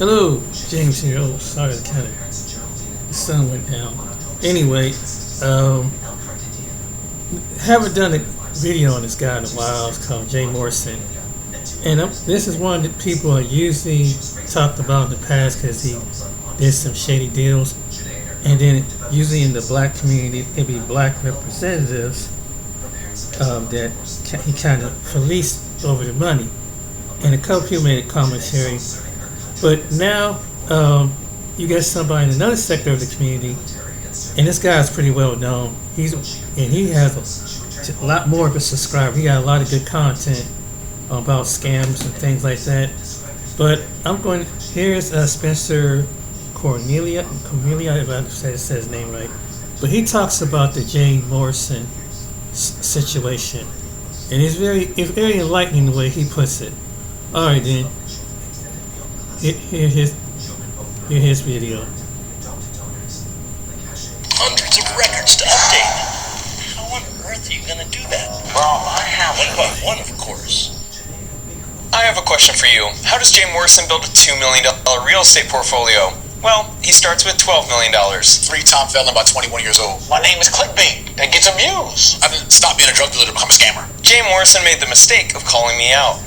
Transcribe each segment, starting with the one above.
Hello, James here. Oh, sorry, the sun went down. Anyway, haven't done a video on this guy in a while. It's called Jay Morrison, and this is one that people are usually talked about in the past because he did some shady deals, and then usually in the black community, it'd be black representatives that he kind of policed over the money, and a couple people made a commentary. But now you get somebody in another sector of the community, and this guy is pretty well known. He has a lot more of a subscriber. He got a lot of good content about scams and things like that. But here's Spencer Cornelia, if I said his name right. But he talks about the Jay Morrison situation, and it's very enlightening the way he puts it. All right, then. Hear his video. Hundreds of records to update. How on earth are you going to do that? Well, I have one, of course. I have a question for you. How does Jay Morrison build a $2 million real estate portfolio? Well, he starts with $12 million. Three-time felon, about 21 years old. My name is Clickbait. It gets him views. I didn't stop being a drug dealer to become a scammer. Jay Morrison made the mistake of calling me out.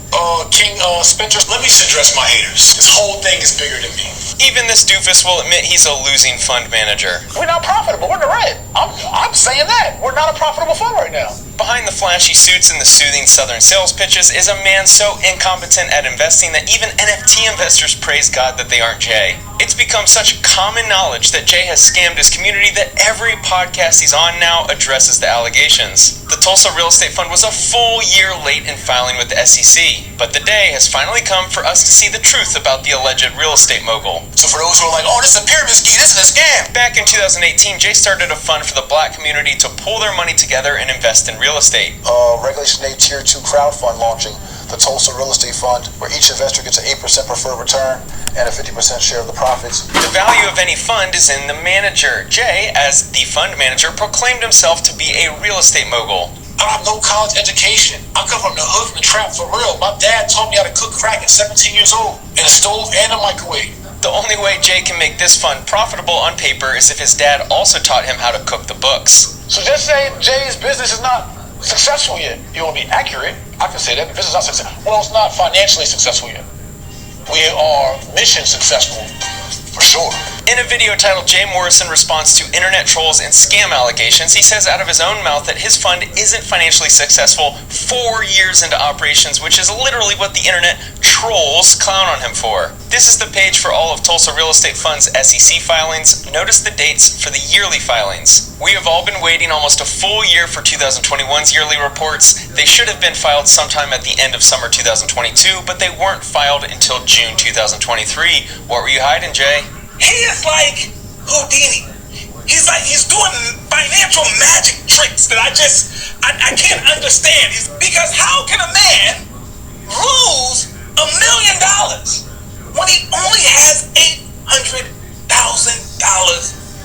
King Spencer, let me address my haters. This whole thing is bigger than me. Even this doofus will admit he's a losing fund manager. We're not profitable. We're in the red. I'm saying that. We're not a profitable fund right now. Behind the flashy suits and the soothing southern sales pitches is a man so incompetent at investing that even NFT investors praise God that they aren't Jay. It's become such common knowledge that Jay has scammed his community that every podcast he's on now addresses the allegations. The Tulsa Real Estate Fund was a full year late in filing with the SEC, but the day has finally come for us to see the truth about the alleged real estate mogul. So for those who are like, oh, this is a pyramid scheme, this is a scam. Back in 2018, Jay started a fund for the black community to pool their money together and invest in real estate. Regulation A Tier 2 crowd fund launching, the Tulsa Real Estate Fund, where each investor gets an 8% preferred return and a 50% share of the profits. The value of any fund is in the manager. Jay, as the fund manager, proclaimed himself to be a real estate mogul. I have no college education. I come from the hood, from the trap, for real. My dad taught me how to cook crack at 17 years old, in a stove and a microwave. The only way Jay can make this fund profitable on paper is if his dad also taught him how to cook the books. So just say Jay's business is not successful yet. You want to be accurate? I can say that. The business is not successful. Well, it's not financially successful yet. We are mission successful, for sure. In a video titled Jay Morrison Responds to Internet Trolls and Scam Allegations, he says out of his own mouth that his fund isn't financially successful 4 years into operations, which is literally what the internet trolls clown on him for. This is the page for all of Tulsa Real Estate Fund's SEC filings. Notice the dates for the yearly filings. We have all been waiting almost a full year for 2021's yearly reports. They should have been filed sometime at the end of summer 2022, but they weren't filed until June 2023. What were you hiding, Jay? He is like Houdini. He's doing financial magic tricks that I can't understand. Because how can a man lose $1 million when he only has $800,000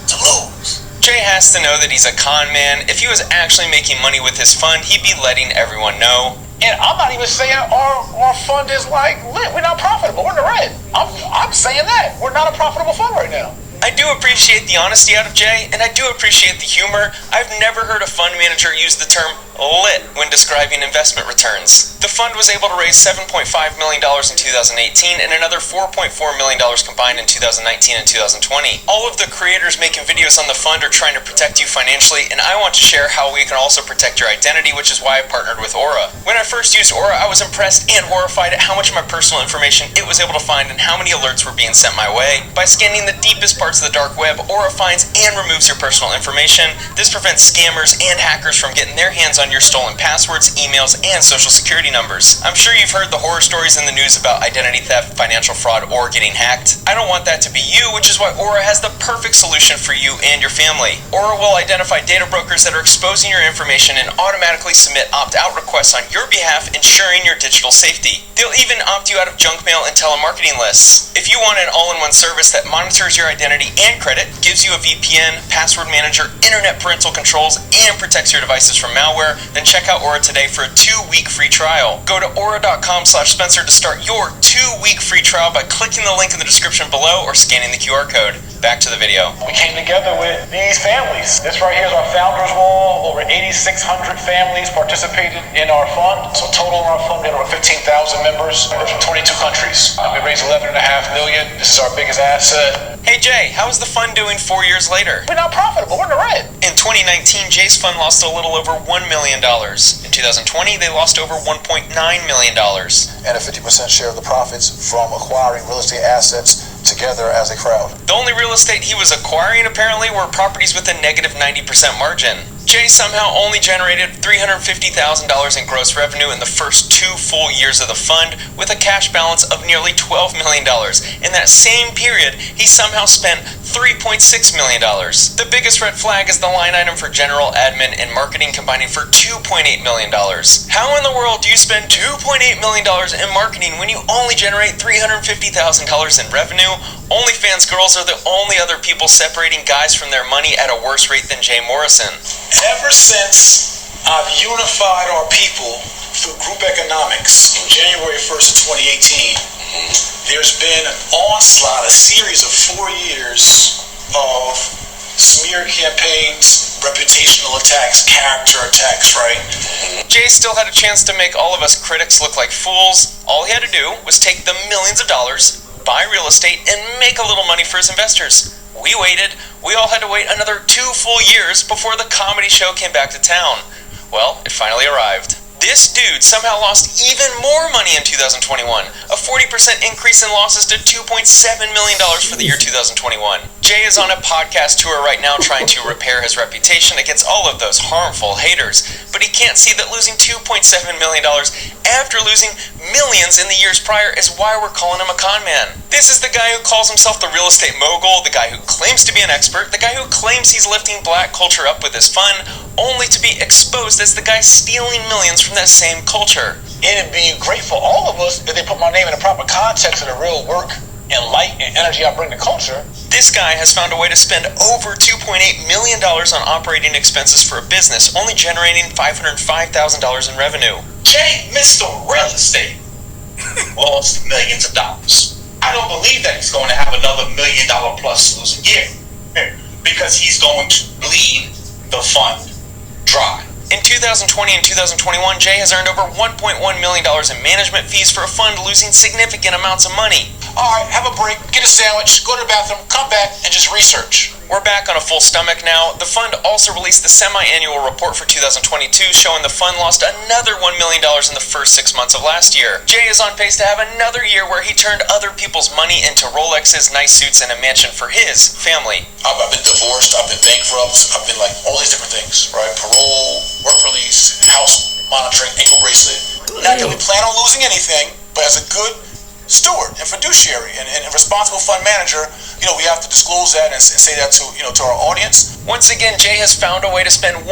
to lose? Jay has to know that he's a con man. If he was actually making money with his fund, he'd be letting everyone know. And I'm not even saying our fund is like lit. We're not profitable. We're in the red. I'm saying that. We're not a profitable fund right now. I do appreciate the honesty out of Jay, and I do appreciate the humor. I've never heard a fund manager use the term lit when describing investment returns. The fund was able to raise $7.5 million in 2018 and another $4.4 million combined in 2019 and 2020. All of the creators making videos on the fund are trying to protect you financially, and I want to share how we can also protect your identity, which is why I partnered with Aura. When I first used Aura, I was impressed and horrified at how much of my personal information it was able to find and how many alerts were being sent my way. By scanning the deepest parts of the dark web, Aura finds and removes your personal information. This prevents scammers and hackers from getting their hands on your stolen passwords, emails, and social security numbers. I'm sure you've heard the horror stories in the news about identity theft, financial fraud, or getting hacked. I don't want that to be you, which is why Aura has the perfect solution for you and your family. Aura will identify data brokers that are exposing your information and automatically submit opt-out requests on your behalf, ensuring your digital safety. They'll even opt you out of junk mail and telemarketing lists. If you want an all-in-one service that monitors your identity and credit, gives you a VPN, password manager, internet parental controls, and protects your devices from malware, then check out Aura today for a 2-week free trial. Go to aura.com/Spencer to start your 2-week free trial by clicking the link in the description below or scanning the QR code. Back to the video. We came together with these families. This right here is our founders wall. Over 8,600 families participated in our fund. So total in our fund, we had over 15,000 members. We're from 22 countries. We raised $11.5 million. This is our biggest asset. Hey Jay, how is the fund doing 4 years later? We're not profitable. We're in the red. In 2019, Jay's fund lost a little over $1 million. In 2020, they lost over $1.9 million. And a 50% share of the profits from acquiring real estate assets together as a crowd. The only real estate he was acquiring apparently were properties with a negative 90% margin. Jay somehow only generated $350,000 in gross revenue in the first 2 full years of the fund, with a cash balance of nearly $12 million. In that same period, he somehow spent $3.6 million. The biggest red flag is the line item for general admin and marketing combining for $2.8 million. How in the world do you spend $2.8 million in marketing when you only generate $350,000 in revenue? OnlyFans girls are the only other people separating guys from their money at a worse rate than Jay Morrison. Ever since I've unified our people through group economics in January 1st of 2018, there's been an onslaught, a series of 4 years of smear campaigns, reputational attacks, character attacks, right? Jay still had a chance to make all of us critics look like fools. All he had to do was take the millions of dollars, buy real estate, and make a little money for his investors. We waited. We all had to wait another 2 full years before the comedy show came back to town. Well, it finally arrived. This dude somehow lost even more money in 2021, a 40% increase in losses to $2.7 million for the year 2021. Jay is on a podcast tour right now trying to repair his reputation against all of those harmful haters, but he can't see that losing $2.7 million after losing millions in the years prior is why we're calling him a con man. This is the guy who calls himself the real estate mogul, the guy who claims to be an expert, the guy who claims he's lifting black culture up with his fun, only to be exposed as the guy stealing millions from that same culture. It'd be great for all of us if they put my name in the proper context of the real work and light and energy I bring to culture. This guy has found a way to spend over $2.8 million on operating expenses for a business, only generating $505,000 in revenue. Jay, Mr. Real Estate, lost millions of dollars. I don't believe that he's going to have another $1 million plus losing year because he's going to bleed the fund dry. In 2020 and 2021, Jay has earned over $1.1 million in management fees for a fund losing significant amounts of money. All right, have a break, get a sandwich, go to the bathroom, come back, and just research. We're back on a full stomach now. The fund also released the semi-annual report for 2022 showing the fund lost another $1 million in the first 6 months of last year. Jay is on pace to have another year where he turned other people's money into Rolexes, nice suits, and a mansion for his family. I've been divorced, I've been bankrupt, I've been like all these different things, right? Parole, work release, house monitoring, ankle bracelet. Not that we plan on losing anything, but as a good steward and fiduciary and responsible fund manager, we have to disclose that and say that to our audience. Once again, Jay has found a way to spend $1.7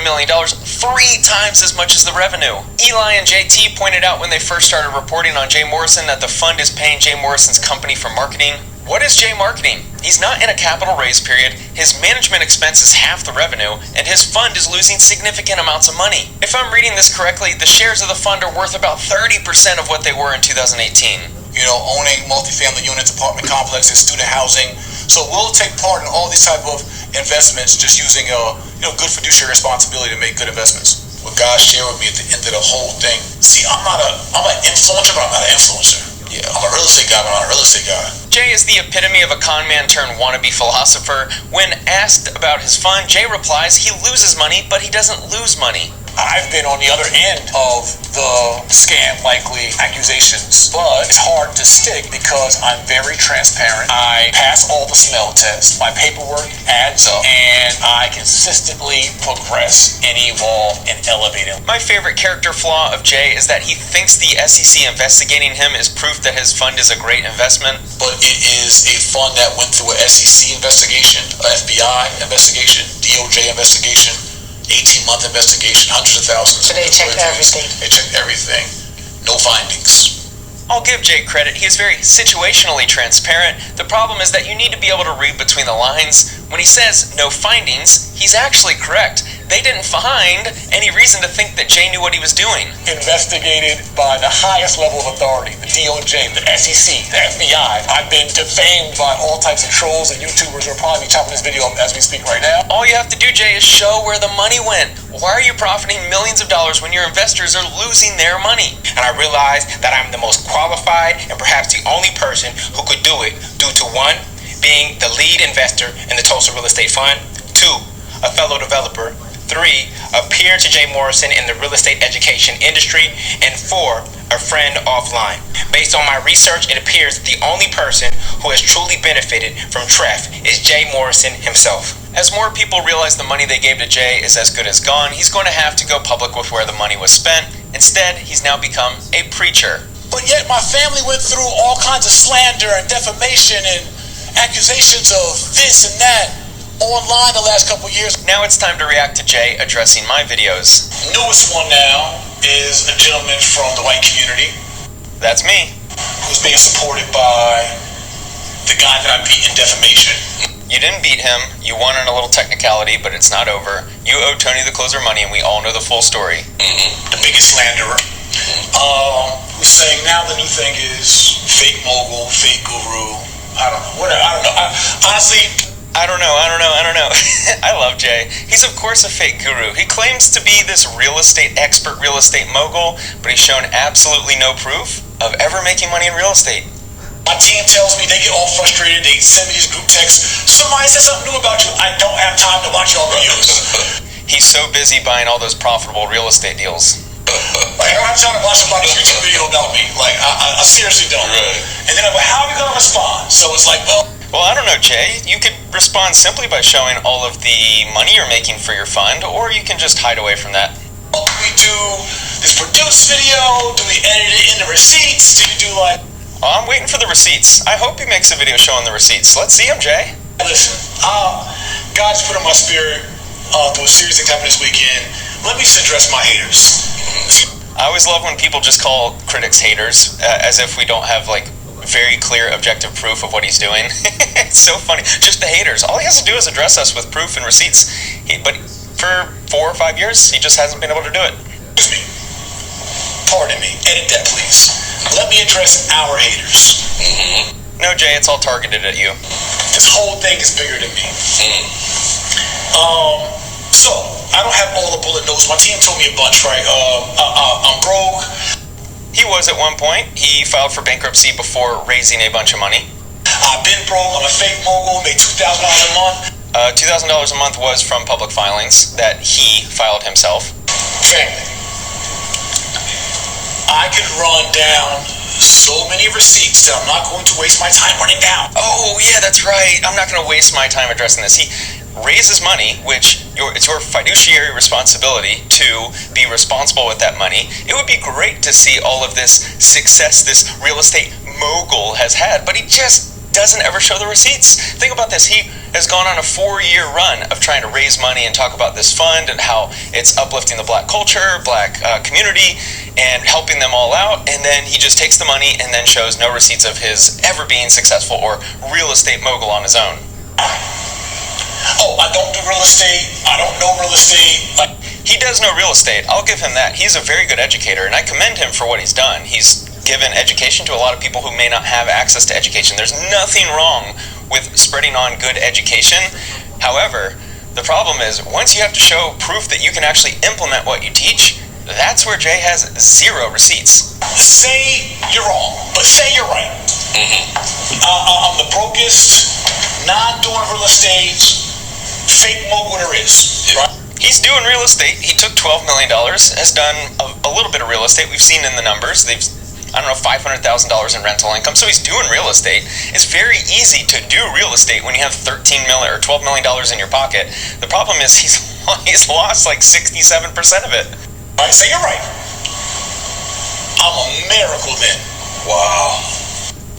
million, 3 times as much as the revenue. Eli and JT pointed out when they first started reporting on Jay Morrison that the fund is paying Jay Morrison's company for marketing. What is Jay marketing? He's not in a capital raise period, his management expense is half the revenue, and his fund is losing significant amounts of money. If I'm reading this correctly, the shares of the fund are worth about 30% of what they were in 2018. Owning multifamily units, apartment complexes, student housing. So we'll take part in all these type of investments just using good fiduciary responsibility to make good investments. What God shared with me at the end of the whole thing. See, I'm an influencer, but I'm not an influencer. Yeah, I'm a real estate guy, but I'm not a real estate guy. Jay is the epitome of a con man turned wannabe philosopher. When asked about his fund, Jay replies he loses money, but he doesn't lose money. I've been on the other end of the scam likely accusations, but it's hard to stick because I'm very transparent. I pass all the smell tests. My paperwork adds up, and I consistently progress and evolve and elevate it. My favorite character flaw of Jay is that he thinks the SEC investigating him is proof that his fund is a great investment. But it is a fund that went through an SEC investigation, an FBI investigation, DOJ investigation, 18-month investigation, hundreds of thousands. So they checked everything. They checked everything. No findings. I'll give Jay credit. He is very situationally transparent. The problem is that you need to be able to read between the lines. When he says no findings, he's actually correct. they didn't find any reason to think that Jay knew what he was doing. Investigated by the highest level of authority, the DOJ, the SEC, the FBI. I've been defamed by all types of trolls and YouTubers who are probably chopping this video up as we speak right now. All you have to do, Jay, is show where the money went. Why are you profiting millions of dollars when your investors are losing their money? And I realized that I'm the most qualified and perhaps the only person who could do it due to 1, being the lead investor in the Tulsa Real Estate Fund, 2, a fellow developer, 3, a peer to Jay Morrison in the real estate education industry, and 4, a friend offline. Based on my research, it appears that the only person who has truly benefited from TREF is Jay Morrison himself. As more people realize the money they gave to Jay is as good as gone, he's going to have to go public with where the money was spent. Instead, he's now become a preacher. But yet my family went through all kinds of slander and defamation and accusations of this and that online the last couple years. Now it's time to react to Jay addressing my videos. Newest one now is a gentleman from the white community That's me. who's being supported by the guy that I beat in defamation. You didn't beat him. You won on a little technicality, but it's not over. You owe Tony the Closer money, and we all know the full story. The biggest slanderer. Who's saying now the new thing is fake mogul, fake guru. I don't know. Whatever. I don't know. Honestly, I don't know. I love Jay. He's of course a fake guru. He claims to be this real estate expert, real estate mogul, but he's shown absolutely no proof of ever making money in real estate. my team tells me they get all frustrated. They send me these group texts. Somebody said something new about you. I don't have time to watch y'all videos. He's so busy buying all those profitable real estate deals. Like, I don't have time to watch somebody's YouTube video about me. Like, I seriously don't. Right. And then I'm like, how are we going to respond? So it's like, well, I don't know, Jay. You could respond simply by showing all of the money you're making for your fund, or you can just hide away from that. do we do this produced video? Do we edit it into receipts? Do you do like... Oh, I'm waiting for the receipts. I hope he makes a video showing the receipts. Let's see him, Jay. Listen, God just put in my spirit through a series that happened this weekend. Let me just address my haters. I always love when people just call critics haters, as if we don't have like very clear objective proof of what he's doing. It's so funny. Just the haters. All he has to do is address us with proof and receipts. But for 4 or 5 years, he just hasn't been able to do it. Excuse me. Pardon me. Edit that, please. Let me address our haters. No, Jay, it's all targeted at you. This whole thing is bigger than me. So, I don't have all the bullet notes. My team told me a bunch, right? I'm broke. He was at one point. He filed for bankruptcy before raising a bunch of money. I've been broke. I'm a fake mogul. Made $2,000 a month. $2,000 a month was from public filings that he filed himself. Family. I could run down so many receipts that I'm not going to waste my time running down. Oh, yeah, that's right. I'm not going to waste my time addressing this. He raises money, which it's your fiduciary responsibility to be responsible with that money. It would be great to see all of this success this real estate mogul has had, but he just doesn't ever show the receipts. Think about this. He has gone on a 4-year run of trying to raise money and talk about this fund and how it's uplifting the black culture, black community, and helping them all out. And then he just takes the money and then shows no receipts of his ever being successful or real estate mogul on his own. Oh, I don't do real estate. I don't know real estate. He does know real estate. I'll give him that. He's a very good educator, and I commend him for what he's done. He's given education to a lot of people who may not have access to education. There's nothing wrong with spreading on good education. However, the problem is once you have to show proof that you can actually implement what you teach, that's where Jay has 0 receipts. Say you're wrong, but say you're right. I'm the brokest, non-doing real estate, fake mogul there is. Right? He's doing real estate. He took $12 million, has done a little bit of real estate. We've seen in the numbers. They've $500,000 in rental income. So he's doing real estate. It's very easy to do real estate when you have $13 million or $12 million in your pocket. The problem is he's lost like 67% of it. All right, so you're right. I'm a miracle then. Wow.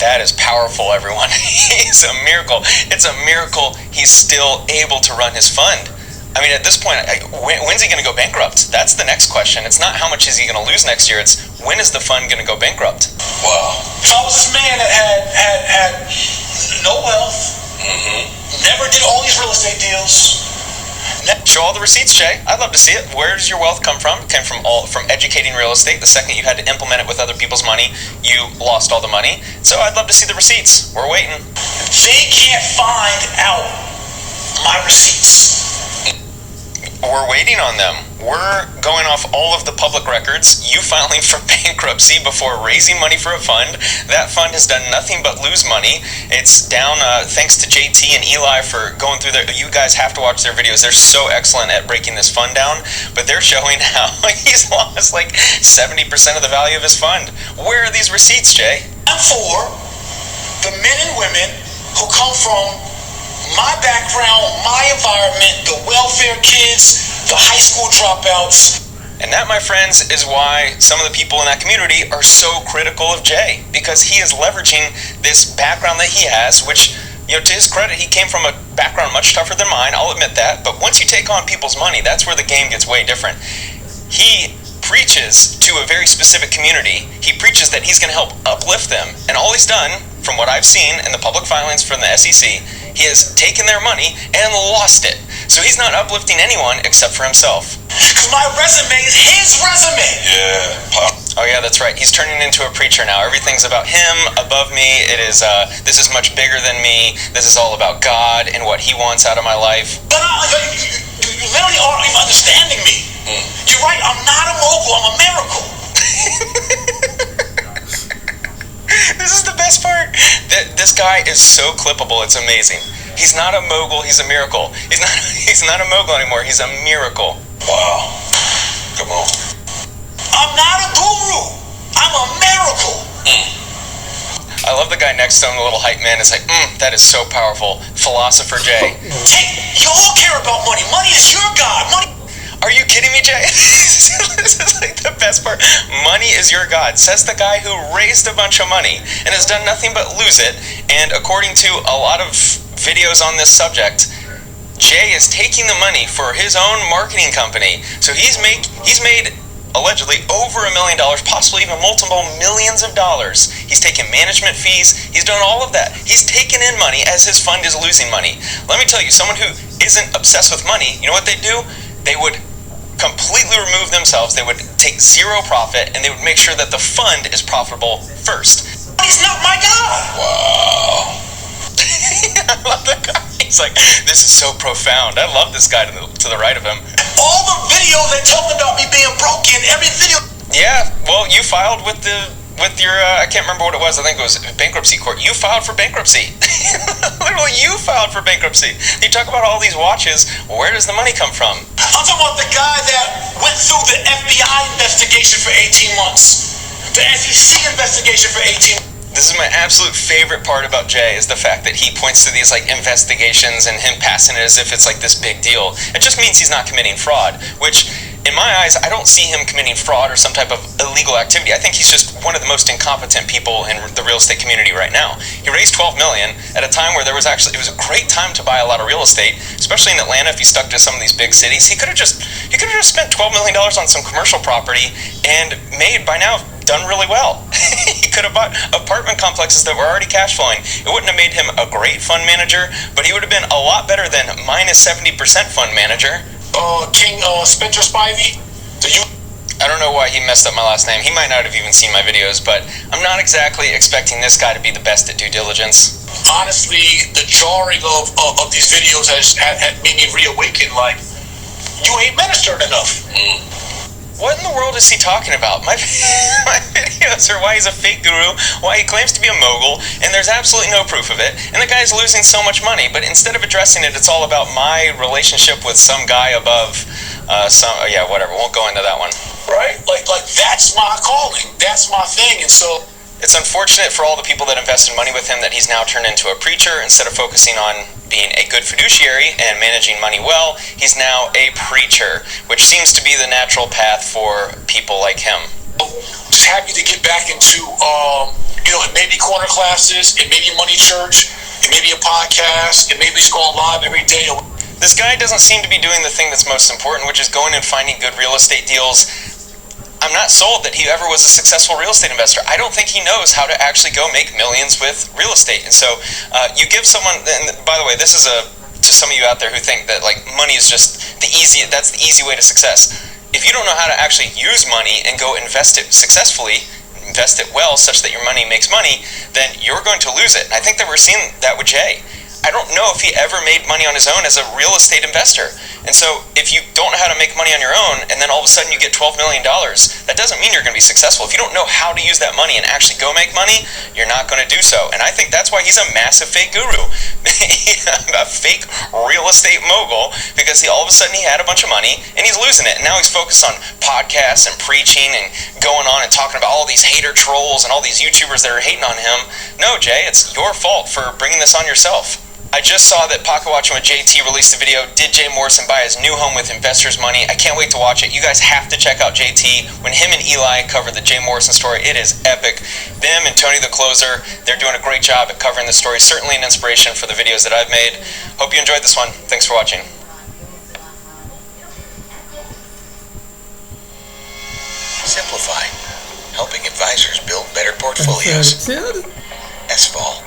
That is powerful, everyone. He's a miracle. It's a miracle he's still able to run his fund. I mean, at this point, when's he going to go bankrupt? That's the next question. It's not how much is he going to lose next year. It's when is the fund going to go bankrupt? Wow. I was this man that had no wealth, never did all these real estate deals, Show all the receipts, Jay. I'd love to see it. Where does your wealth come from? It came from educating real estate. The second you had to implement it with other people's money, you lost all the money. So I'd love to see the receipts. We're waiting. They can't find out my receipts. We're waiting on them. We're going off all of the public records. You filing for bankruptcy before raising money for a fund. That fund has done nothing but lose money. It's down thanks to JT and Eli for going through their... You guys have to watch their videos. They're so excellent at breaking this fund down, but they're showing how he's lost like 70% of the value of his fund. Where are these receipts, Jay? I'm for the men and women who come from my background, my environment, the welfare kids, the high school dropouts. And that, my friends, is why some of the people in that community are so critical of Jay, because he is leveraging this background that he has, which, you know, to his credit, he came from a background much tougher than mine, I'll admit that, but once you take on people's money, that's where the game gets way different. He preaches to a very specific community. He preaches that he's going to help uplift them, and all he's done, from what I've seen in the public filings from the SEC, he has taken their money and lost it. So he's not uplifting anyone except for himself. Because my resume is his resume. Yeah. Oh yeah, that's right. He's turning into a preacher now. Everything's about him, above me. It is, this is much bigger than me. This is all about God and what he wants out of my life. But you literally aren't even understanding me. You're right, I'm not a mogul, I'm a miracle. This is the best part. This guy is so clippable, it's amazing. He's not a mogul, he's a miracle. He's not a mogul anymore, he's a miracle. Wow. Come on. I'm not a guru, I'm a miracle. I love the guy next to him, the little hype man. It's like, that is so powerful. Philosopher Jay. You all care about money. Money is your God. Money. Are you kidding me, Jay? This is like the best part. Money is your God, says the guy who raised a bunch of money and has done nothing but lose it. And according to a lot of videos on this subject, Jay is taking the money for his own marketing company. So he's made allegedly over $1 million, possibly even multiple millions of dollars. He's taken management fees. He's done all of that. He's taken in money as his fund is losing money. Let me tell you, someone who isn't obsessed with money, you know what they do? They would completely remove themselves. They would take zero profit, and they would make sure that the fund is profitable first. He's not my God. Wow. I love that guy. He's like, this is so profound. I love this guy to the right of him. All the videos they talk about me being broken, every video. Yeah, well, you filed with your, I can't remember what it was. I think it was bankruptcy court. You filed for bankruptcy. Literally, you filed for bankruptcy. You talk about all these watches. Where does the money come from? I'm talking about the guy that went through the FBI investigation for 18 months. The SEC investigation for 18 months. This is my absolute favorite part about Jay, is the fact that he points to these like investigations and him passing it as if it's like this big deal. It just means he's not committing fraud, which in my eyes, I don't see him committing fraud or some type of illegal activity. I think he's just one of the most incompetent people in the real estate community right now. He raised $12 million at a time where it was a great time to buy a lot of real estate, especially in Atlanta. If he stuck to some of these big cities, he could have just spent $12 million on some commercial property and made by now done really well. He could have bought apartment complexes that were already cash flowing. It wouldn't have made him a great fund manager, but he would have been a lot better than minus 70% fund manager. King Spencer Spivey. I don't know why he messed up my last name. He might not have even seen my videos, but I'm not exactly expecting this guy to be the best at due diligence. Honestly, the jarring of these videos has made me reawaken. Like, you ain't ministered enough. What in the world is he talking about? My videos are why he's a fake guru, why he claims to be a mogul, and there's absolutely no proof of it. And the guy's losing so much money, but instead of addressing it, it's all about my relationship with some guy above whatever. Won't go into that one. Right? Like that's my calling. That's my thing. And so it's unfortunate for all the people that invested money with him that he's now turned into a preacher. Instead of focusing on being a good fiduciary and managing money well, he's now a preacher, which seems to be the natural path for people like him. Just happy to get back into, it may be corner classes, it may be Money Church, it may be a podcast, it may be going live every day. This guy doesn't seem to be doing the thing that's most important, which is going and finding good real estate deals. I'm not sold that he ever was a successful real estate investor. I don't think he knows how to actually go make millions with real estate. And so you give someone, and by the way, this is a to some of you out there who think that like money is just that's the easy way to success. If you don't know how to actually use money and go invest it successfully, invest it well such that your money makes money, then you're going to lose it. And I think that we're seeing that with Jay. I don't know if he ever made money on his own as a real estate investor. And so if you don't know how to make money on your own and then all of a sudden you get $12 million, that doesn't mean you're going to be successful. If you don't know how to use that money and actually go make money, you're not going to do so. And I think that's why he's a massive fake guru, a fake real estate mogul, because all of a sudden he had a bunch of money and he's losing it. And now he's focused on podcasts and preaching and going on and talking about all these hater trolls and all these YouTubers that are hating on him. No, Jay, it's your fault for bringing this on yourself. I just saw that Pocket Watching with JT released a video, Did Jay Morrison Buy His New Home with Investors' Money? I can't wait to watch it. You guys have to check out JT. When him and Eli cover the Jay Morrison story, it is epic. Them and Tony the Closer, they're doing a great job at covering the story. Certainly an inspiration for the videos that I've made. Hope you enjoyed this one. Thanks for watching. Simplify, helping advisors build better portfolios. S-Fall.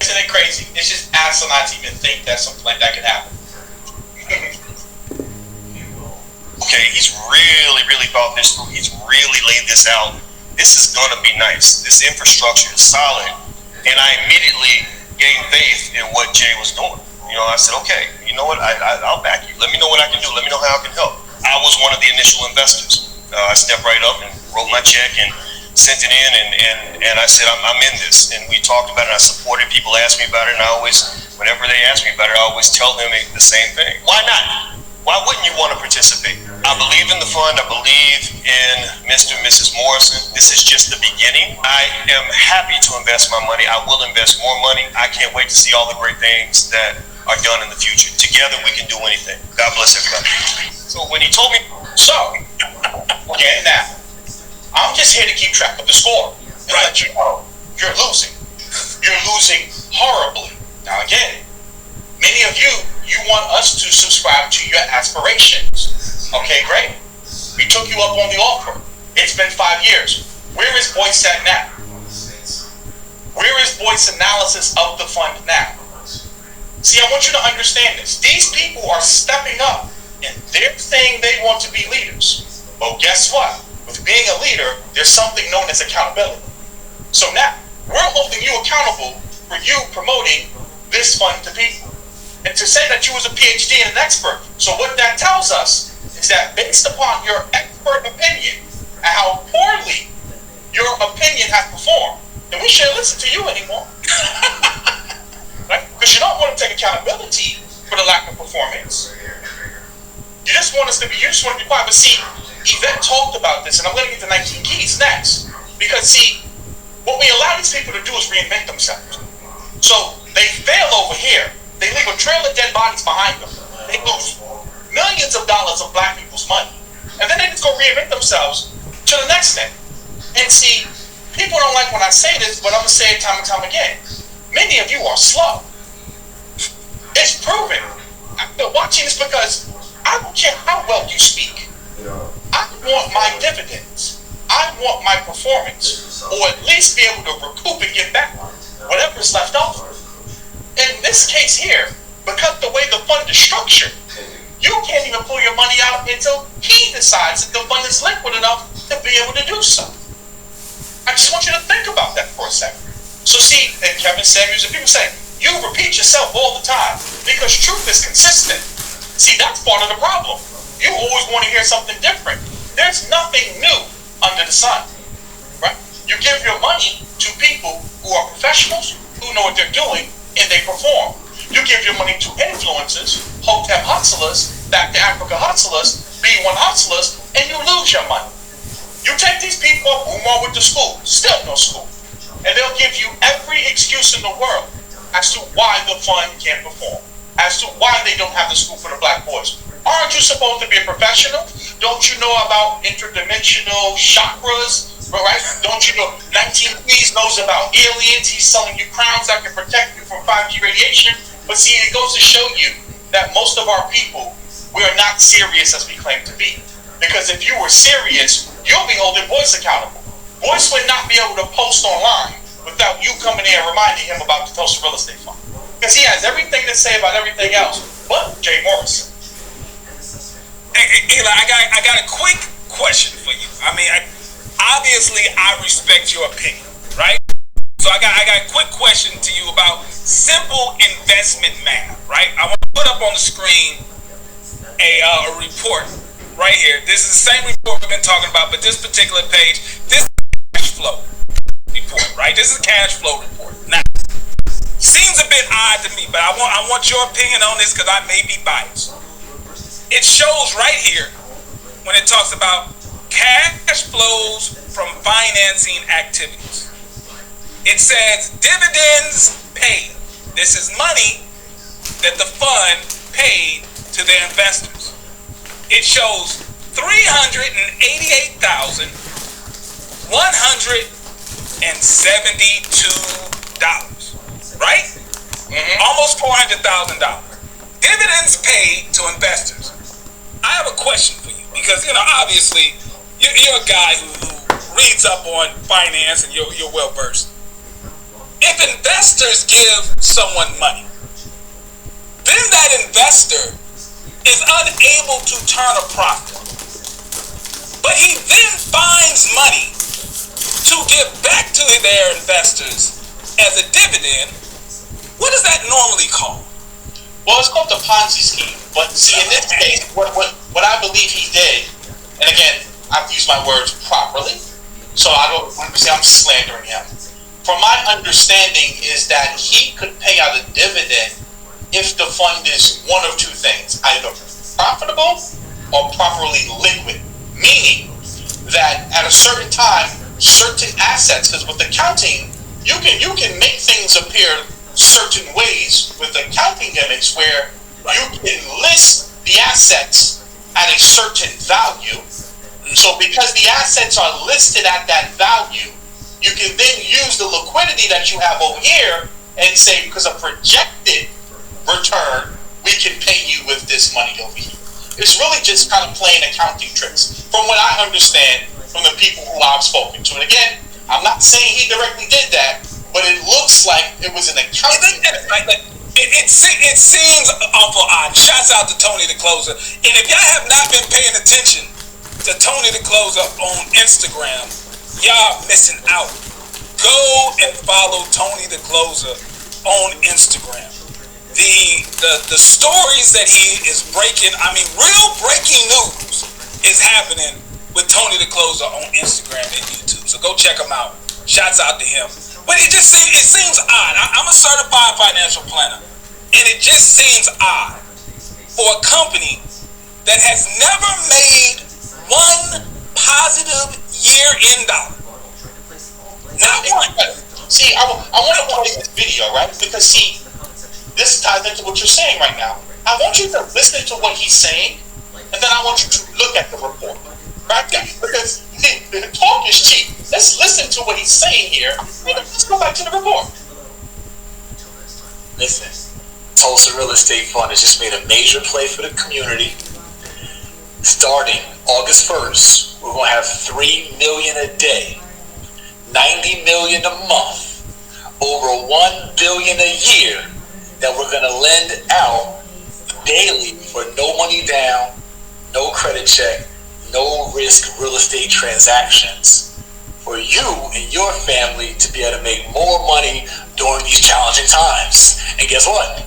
Isn't it crazy? It's just asinine to even think that something like that could happen. Okay, he's really thought this through. He's really laid this out. This is going to be nice. This infrastructure is solid. And I immediately gained faith in what Jay was doing. You know, I said, okay, you know what? I'll back you. Let me know what I can do. Let me know how I can help. I was one of the initial investors. I stepped right up and wrote my check and sent it in, and I said, I'm in this. And we talked about it. I supported. People asked me about it, and I always, whenever they ask me about it, I always tell them the same thing. Why not? Why wouldn't you want to participate? I believe in the fund. I believe in Mr. and Mrs. Morrison. This is just the beginning. I am happy to invest my money. I will invest more money. I can't wait to see all the great things that are done in the future. Together, we can do anything. God bless everybody. So when he told me, Again, now, I'm just here to keep track of the score and let you know you're losing. You're losing horribly. Now again, many of you want us to subscribe to your aspirations. Okay, great. We took you up on the offer. It's been 5 years. Where is Boyce at now? Where is Boyce's analysis of the fund now? See, I want you to understand this. These people are stepping up and they're saying they want to be leaders. Well, guess what? With being a leader, there's something known as accountability. So now, we're holding you accountable for you promoting this fund to people. And to say that you was a PhD and an expert. So what that tells us is that based upon your expert opinion and how poorly your opinion has performed, then we shouldn't listen to you anymore. Right? Because you don't want to take accountability for the lack of performance. You just want to be quiet. But see, Yvette talked about this, and I'm going to get to 19 keys next. Because see, what we allow these people to do is reinvent themselves. So they fail over here. They leave a trail of dead bodies behind them. They lose millions of dollars of black people's money. And then they just go reinvent themselves to the next thing. And see, people don't like when I say this, but I'm going to say it time and time again. Many of you are slow. It's proven. I've been watching this because I don't care how well you speak. I want my dividends. I want my performance, or at least be able to recoup and get back whatever's left over. In this case here, because the way the fund is structured, you can't even pull your money out until he decides that the fund is liquid enough to be able to do so. I just want you to think about that for a second. So see, and Kevin Samuels and people say, you repeat yourself all the time because truth is consistent. See, that's part of the problem. You always want to hear something different. There's nothing new under the sun, right? You give your money to people who are professionals, who know what they're doing, and they perform. You give your money to influencers, Hotep hustlers, back to Africa hustlers, B1 hustlers, and you lose your money. You take these people up who are with the school, still no school, and they'll give you every excuse in the world as to why the fund can't perform, as to why they don't have the school for the black boys. Aren't you supposed to be a professional? Don't you know about interdimensional chakras? Right? Don't you know 19 Please knows about aliens? He's selling you crowns that can protect you from 5G radiation. But see, it goes to show you that most of our people, we are not serious as we claim to be. Because if you were serious, you'll be holding Boyce accountable. Boyce would not be able to post online without you coming in and reminding him about the Tulsa Real Estate Fund. Because he has everything to say about everything else, but Jay Morrison. Hey, Eli, I got a quick question for you. I mean, obviously, I respect your opinion, right? So I got a quick question to you about simple investment math, right? I want to put up on the screen a report right here. This is the same report we've been talking about, but this particular page, this is cash flow report, right? This is a cash flow report. Now, seems a bit odd to me, but I want your opinion on this because I may be biased. It shows right here when it talks about cash flows from financing activities. It says dividends paid. This is money that the fund paid to their investors. It shows $388,172, right? Almost $400,000. Dividends paid to investors. I have a question for you because, obviously, you're a guy who reads up on finance and you're well versed. If investors give someone money, then that investor is unable to turn a profit. But he then finds money to give back to their investors as a dividend. What is that normally called? Well, it's called the Ponzi scheme. But see, in this case, what I believe he did, and again, I've used my words properly, so I don't want to say I'm slandering him. From my understanding is that he could pay out a dividend if the fund is one of two things, either profitable or properly liquid. Meaning that at a certain time, certain assets, because with accounting, you can make things appear certain ways with accounting gimmicks where you can list the assets at a certain value. So because the assets are listed at that value, you can then use the liquidity that you have over here and say, because of projected return, we can pay you with this money over here. It's really just kind of playing accounting tricks, from what I understand from the people who I've spoken to. And again, I'm not saying he directly did that, but it looks like it was an accounting. It seems awful odd. Shouts out to Tony the Closer. And if y'all have not been paying attention to Tony the Closer on Instagram, y'all missing out. Go and follow Tony the Closer on Instagram. The stories that he is breaking, real breaking news is happening with Tony the Closer on Instagram and YouTube. So go check him out. Shouts out to him. But it seems odd. I'm a certified financial planner, and it just seems odd for a company that has never made one positive year-end dollar. Not one. See, I want to play this video, right? Because see, this ties into what you're saying right now. I want you to listen to what he's saying, and then I want you to look at the report. Right? Because the talk is cheap. Let's listen to what he's saying here. Let's go back to the report. Listen, Tulsa Real Estate Fund has just made a major play for the community. Starting August 1st, we're going to have $3 million a day, $90 million a month, over $1 billion a year that we're going to lend out daily for no money down, no credit check, no risk real estate transactions for you and your family to be able to make more money during these challenging times. And guess what?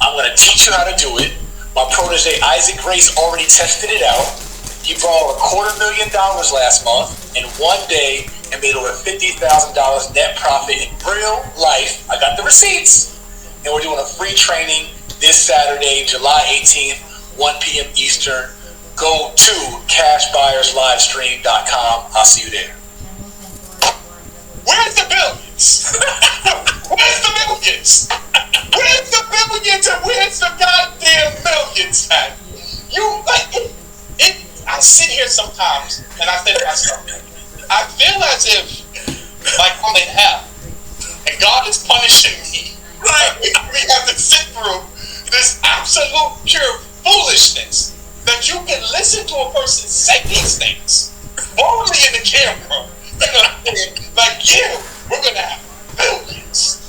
I'm going to teach you how to do it. My protege Isaac Grace already tested it out. He brought $250,000 last month in one day and made over $50,000 net profit in real life. I got the receipts. And we're doing a free training this Saturday, July 18th, 1 p.m. Eastern. Go to cashbuyerslivestream.com. I'll see you there. Where's the billions? Where's the millions? Where's the billions and where's the goddamn millions at? I sit here sometimes and I say to myself, I feel as if like I'm in hell and God is punishing me. Right? We have to sit through this absolute pure foolishness. That you can listen to a person say these things boldly in the camera, like we're gonna have billions,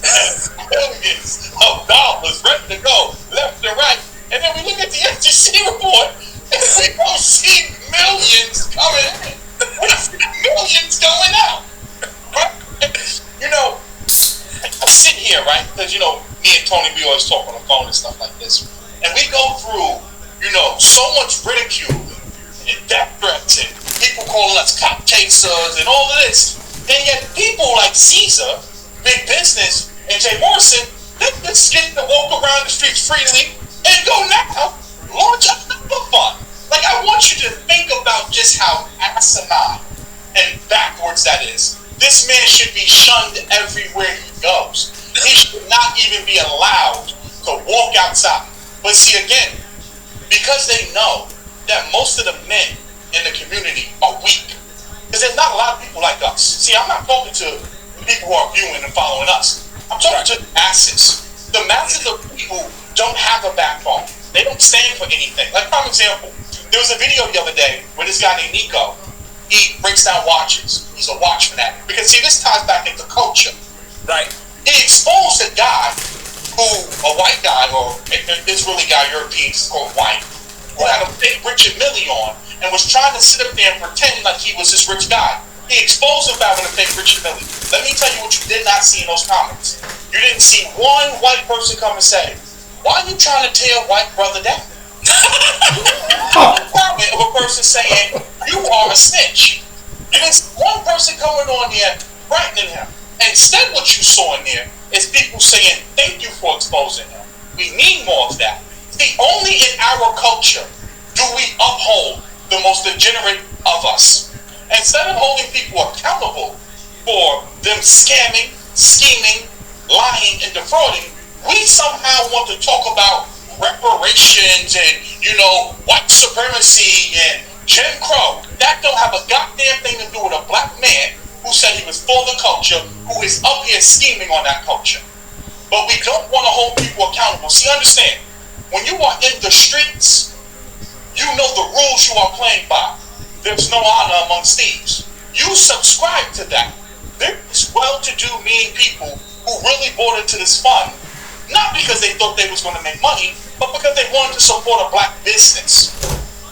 billions. of dollars ready to go left and right. And then we look at the FTC report and we don't see millions coming in. We see millions going out. Right? You know, I sit here, right? Because, you know, me and Tony, we always talk on the phone and stuff like this. And we go through, you know, so much ridicule and death threats and people calling us cop chasers and all of this. And yet people like Caesar, big business, and Jay Morrison, they just get to walk around the streets freely and go now launch another fund. Like, I want you to think about just how asinine and backwards that is. This man should be shunned everywhere he goes. He should not even be allowed to walk outside. But see, again, because they know that most of the men in the community are weak. Because there's not a lot of people like us. See, I'm not talking to the people who are viewing and following us. I'm talking to the masses. The masses of people don't have a backbone. They don't stand for anything. Like, for example, there was a video the other day with this guy named Nico. He breaks down watches. He's a watch fanatic. Because, see, this ties back into culture. Right? He exposed a guy a white guy, or Israeli guy, Europeans called white, who had a fake Richard Mille on and was trying to sit up there and pretend like he was this rich guy. He exposed him by with a fake Richard Mille. Let me tell you what you did not see in those comments. You didn't see one white person come and say, "Why are you trying to tear white brother down?" Comment of a person saying, "You are a snitch." And it's one person coming on there threatening him. Instead, what you saw in there is people saying, "Thank you for exposing him. We need more of that." See, only in our culture do we uphold the most degenerate of us. Instead of holding people accountable for them scamming, scheming, lying, and defrauding, we somehow want to talk about reparations and, you know, white supremacy and Jim Crow. That don't have a goddamn thing to do with a black man who said he was for the culture, who is up here scheming on that culture. But we don't want to hold people accountable. See, understand, when you are in the streets, you know the rules you are playing by. There's no honor amongst thieves. You subscribe to that. There's well-to-do, mean people who really bought into this fund, not because they thought they was going to make money, but because they wanted to support a black business.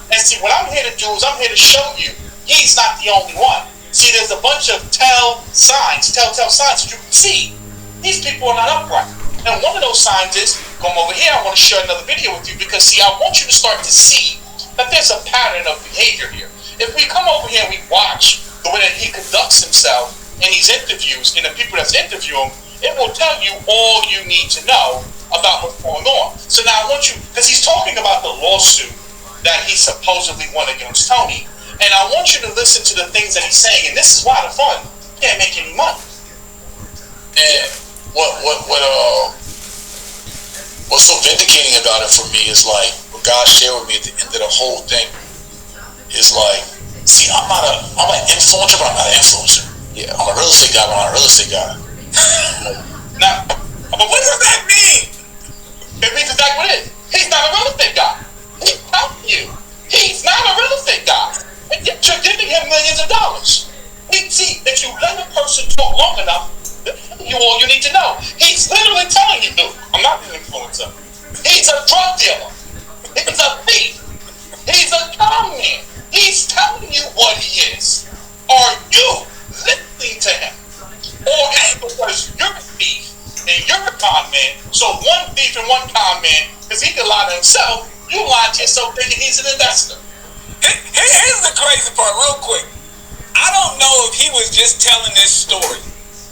And see, what I'm here to do is I'm here to show you he's not the only one. See, there's a bunch of telltale signs that you can see. These people are not upright. And one of those signs is, come over here, I want to share another video with you because, see, I want you to start to see that there's a pattern of behavior here. If we come over here and we watch the way that he conducts himself in these interviews and the people that's interviewing him, it will tell you all you need to know about what's going on. So now I want you, because he's talking about the lawsuit that he supposedly won against Tony, and I want you to listen to the things that he's saying, and this is why the fund can't make any money. And what's so vindicating about it for me is like what God shared with me at the end of the whole thing is like, see, I'm an influencer, but I'm not an influencer. Yeah, I'm a real estate guy, but I'm not a real estate guy. Now, but what does that mean? It means exactly what it is. He's not a real estate guy. He's telling you, he's not a real estate guy. And yet you're giving him millions of dollars. See, if you let a person talk long enough, you all you need to know. He's literally telling you, dude, I'm not an influencer. He's a drug dealer. He's a thief. He's a con man. He's telling you what he is. Are you listening to him? Or is it because you're a thief and you're a con man? So one thief and one con man, because he can lie to himself, you lie to yourself thinking he's an investor. Here's the crazy part, real quick. I don't know if he was just telling this story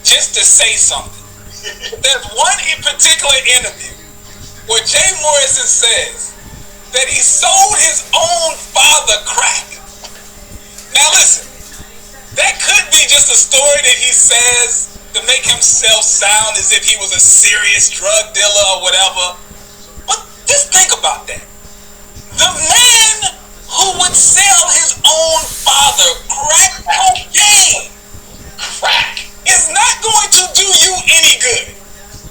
just to say something. There's one in particular interview where Jay Morrison says that he sold his own father crack. Now listen, that could be just a story that he says to make himself sound as if he was a serious drug dealer or whatever. But just think about that. The man who would sell his own father crack cocaine is not going to do you any good.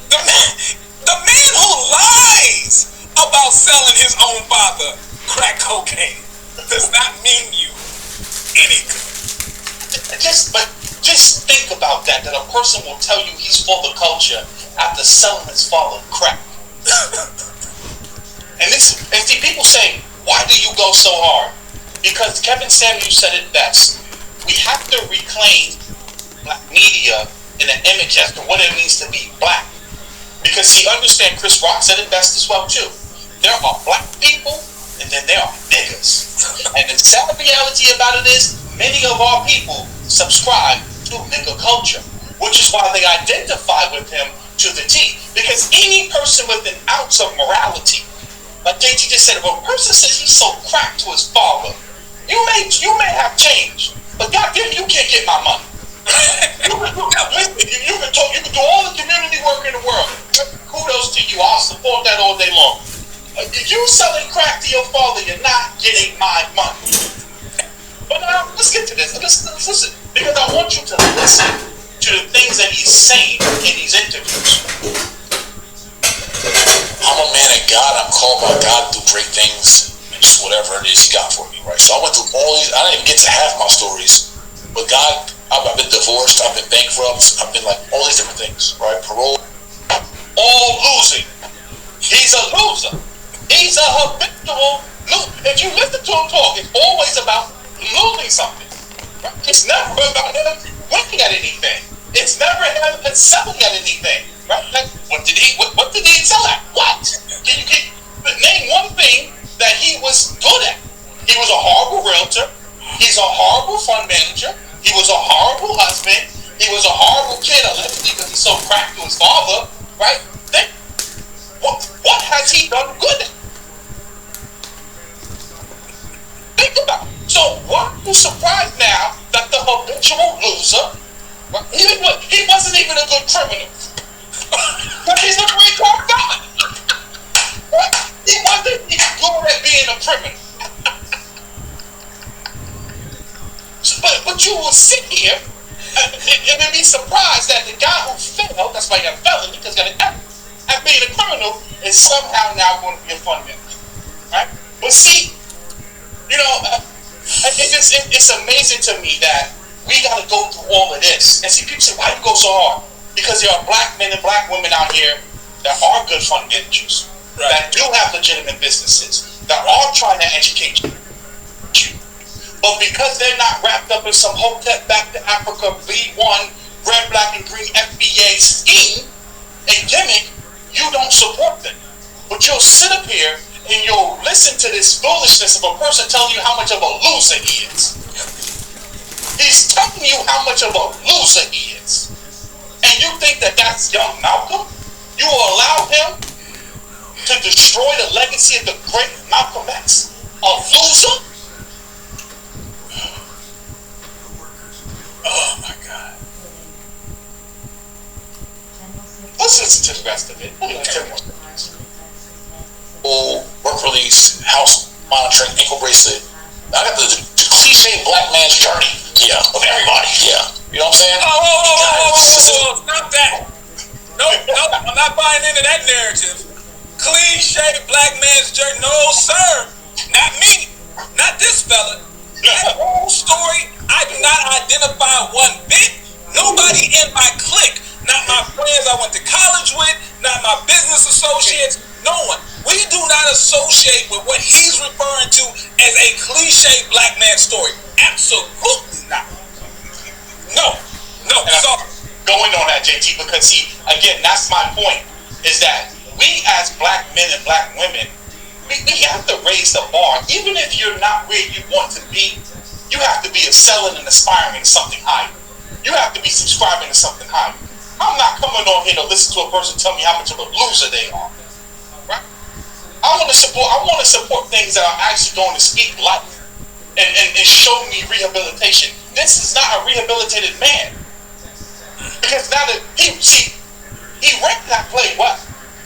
The man who lies about selling his own father crack cocaine does not mean you any good. But Just think about that a person will tell you he's for the culture after selling his father crack. And see, people say, why do you go so hard? Because Kevin Samuels said it best. We have to reclaim black media in an image as to what it means to be black. Because see, understand, Chris Rock said it best as well too. There are black people, and then there are niggas. And the sad reality about it is, many of our people subscribe to nigga culture, which is why they identify with him to the T. Because any person with an ounce of morality, like JT just said, if a person says he's so cracked to his father, you may have changed, but goddamn, you can't get my money. you can do all the community work in the world. Kudos to you. I'll support that all day long. If you selling crack to your father, you're not getting my money. But now, let's get to this. Let's listen, because I want you to listen to the things that he's saying in these interviews. I'm a man of God. I'm called by God to do great things, and just whatever it is He got for me, right? So I went through all these. I didn't even get to half my stories, but God, I've been divorced. I've been bankrupt. I've been like all these different things, right? Parole, all losing. He's a loser. He's a habitual loser. If you listen to him talk, it's always about losing something. Right? It's never about him winning at anything. It's never him selling at anything. Right? Like, what did he excel at? What? Can you name one thing that he was good at? He was a horrible realtor. He's a horrible fund manager. He was a horrible husband. He was a horrible kid, allegedly, because he's so cracked to his father. Right? Then, what has he done good at? Think about it. So why are you surprised now that the habitual loser, right, he wasn't even a good criminal? But he's a great car guy. Right? He wasn't even good at being a criminal. But you will sit here and be surprised that the guy who failed, that's why you got a felony, because you got an at being a criminal, is somehow now going to be a fun manager. Right? But see, you know, it's amazing to me that we got to go through all of this. And see, people say, why do you go so hard? Because there are black men and black women out here that are good fund managers, right, that do have legitimate businesses, that are trying to educate you. But because they're not wrapped up in some Hotep back to Africa B1 red, black, and green FBA scheme and gimmick, you don't support them. But you'll sit up here and you'll listen to this foolishness of a person telling you how much of a loser he is. He's telling you how much of a loser he is. And you think that that's young Malcolm? You will allow him to destroy the legacy of the great Malcolm X? A loser? Oh my God. Let's listen to the rest of it. Oh, work release, house monitoring, ankle bracelet. I got the cliche black man's journey. Yeah, of everybody. Yeah. You know what I'm saying? Oh, stop that. Nope, I'm not buying into that narrative. Cliche black man's journey. No, sir. Not me. Not this fella. That whole story, I do not identify one bit. Nobody in my clique, not my friends I went to college with, not my business associates, no one. We do not associate with what he's referring to as a cliche black man story. Absolutely not. No. Sorry. Going on that, JT, because see, again, that's my point, is that we as black men and black women, we have to raise the bar. Even if you're not where you want to be, you have to be excelling and aspiring to something higher. You have to be subscribing to something higher. I'm not coming on here to listen to a person tell me how much of a loser they are. Right? I want to support things that are actually going to speak life and show me rehabilitation. This is not a rehabilitated man. Because now that he wrecked that play, what?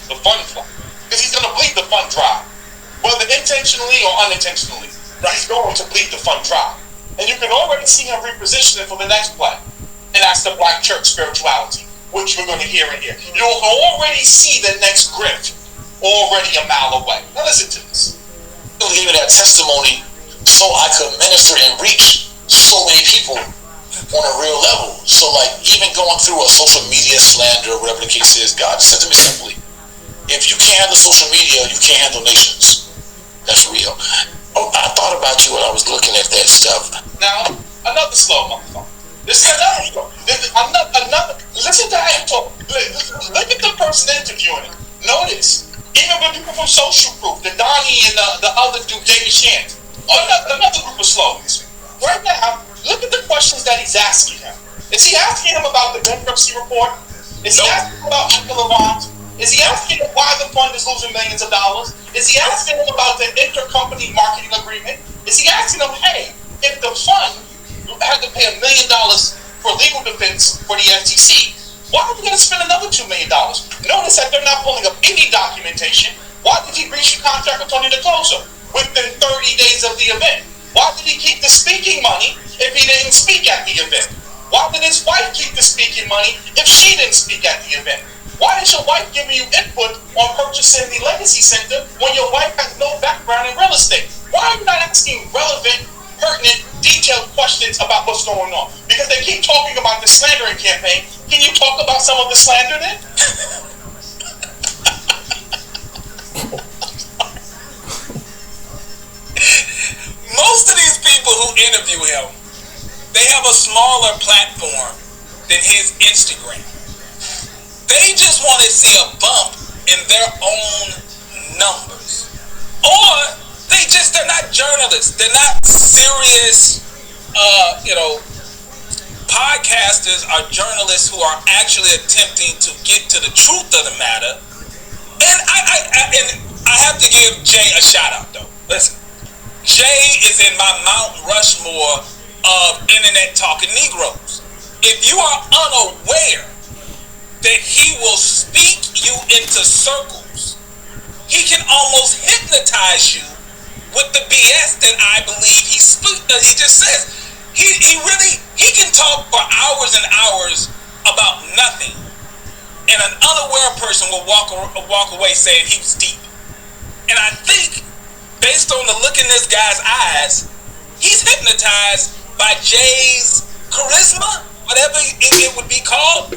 The fun fly. Because he's going to bleed the fun dry. Whether intentionally or unintentionally, he's going to bleed the fun dry. And you can already see him repositioning for the next play. And that's the black church spirituality, which we're going to hear in here. You'll already see the next grift already a mile away. Now listen to this. Giving that testimony so I could minister and reach so many people on a real level. So like even going through a social media slander or whatever the case is, God said to me simply, if you can't handle social media, you can't handle nations. That's real. Oh, I thought about you when I was looking at that stuff. Now, another slow motherfucker. This is another. Listen to how you talk. Look at the person interviewing him. Notice, even with people from Social Proof, the Donnie and the other dude, David Shant, another group of slogans. Right now, look at the questions that he's asking him. Is he asking him about the bankruptcy report? Is he asking him about Michael Levant? Is he asking him why the fund is losing millions of dollars? Is he asking him about the intercompany marketing agreement? Is he asking him, hey, if the fund had to pay $1 million for legal defense for the FTC, why are we going to spend another $2 million? Notice that they're not pulling up any documentation. Why did he breach the contract with Tony DeCloser within 30 days of the event? Why did he keep the speaking money if he didn't speak at the event? Why did his wife keep the speaking money if she didn't speak at the event? Why is your wife giving you input on purchasing the Legacy Center when your wife has no background in real estate? Why are you not asking relevant, pertinent, detailed questions about what's going on? Because they keep talking about the slandering campaign. Can you talk about some of the slander then? Most of these people who interview him, they have a smaller platform than his Instagram. They just want to see a bump in their own numbers. Or they're not journalists. They're not serious, podcasters are journalists who are actually attempting to get to the truth of the matter. And I have to give Jay a shout out though. Listen, Jay is in my Mount Rushmore of internet talking Negroes. If you are unaware that he will speak you into circles, he can almost hypnotize you with the BS that I believe he just says. He can talk for hours and hours about nothing, and an unaware person will walk away saying he was deep. And I think, based on the look in this guy's eyes, he's hypnotized by Jay's charisma, whatever it would be called.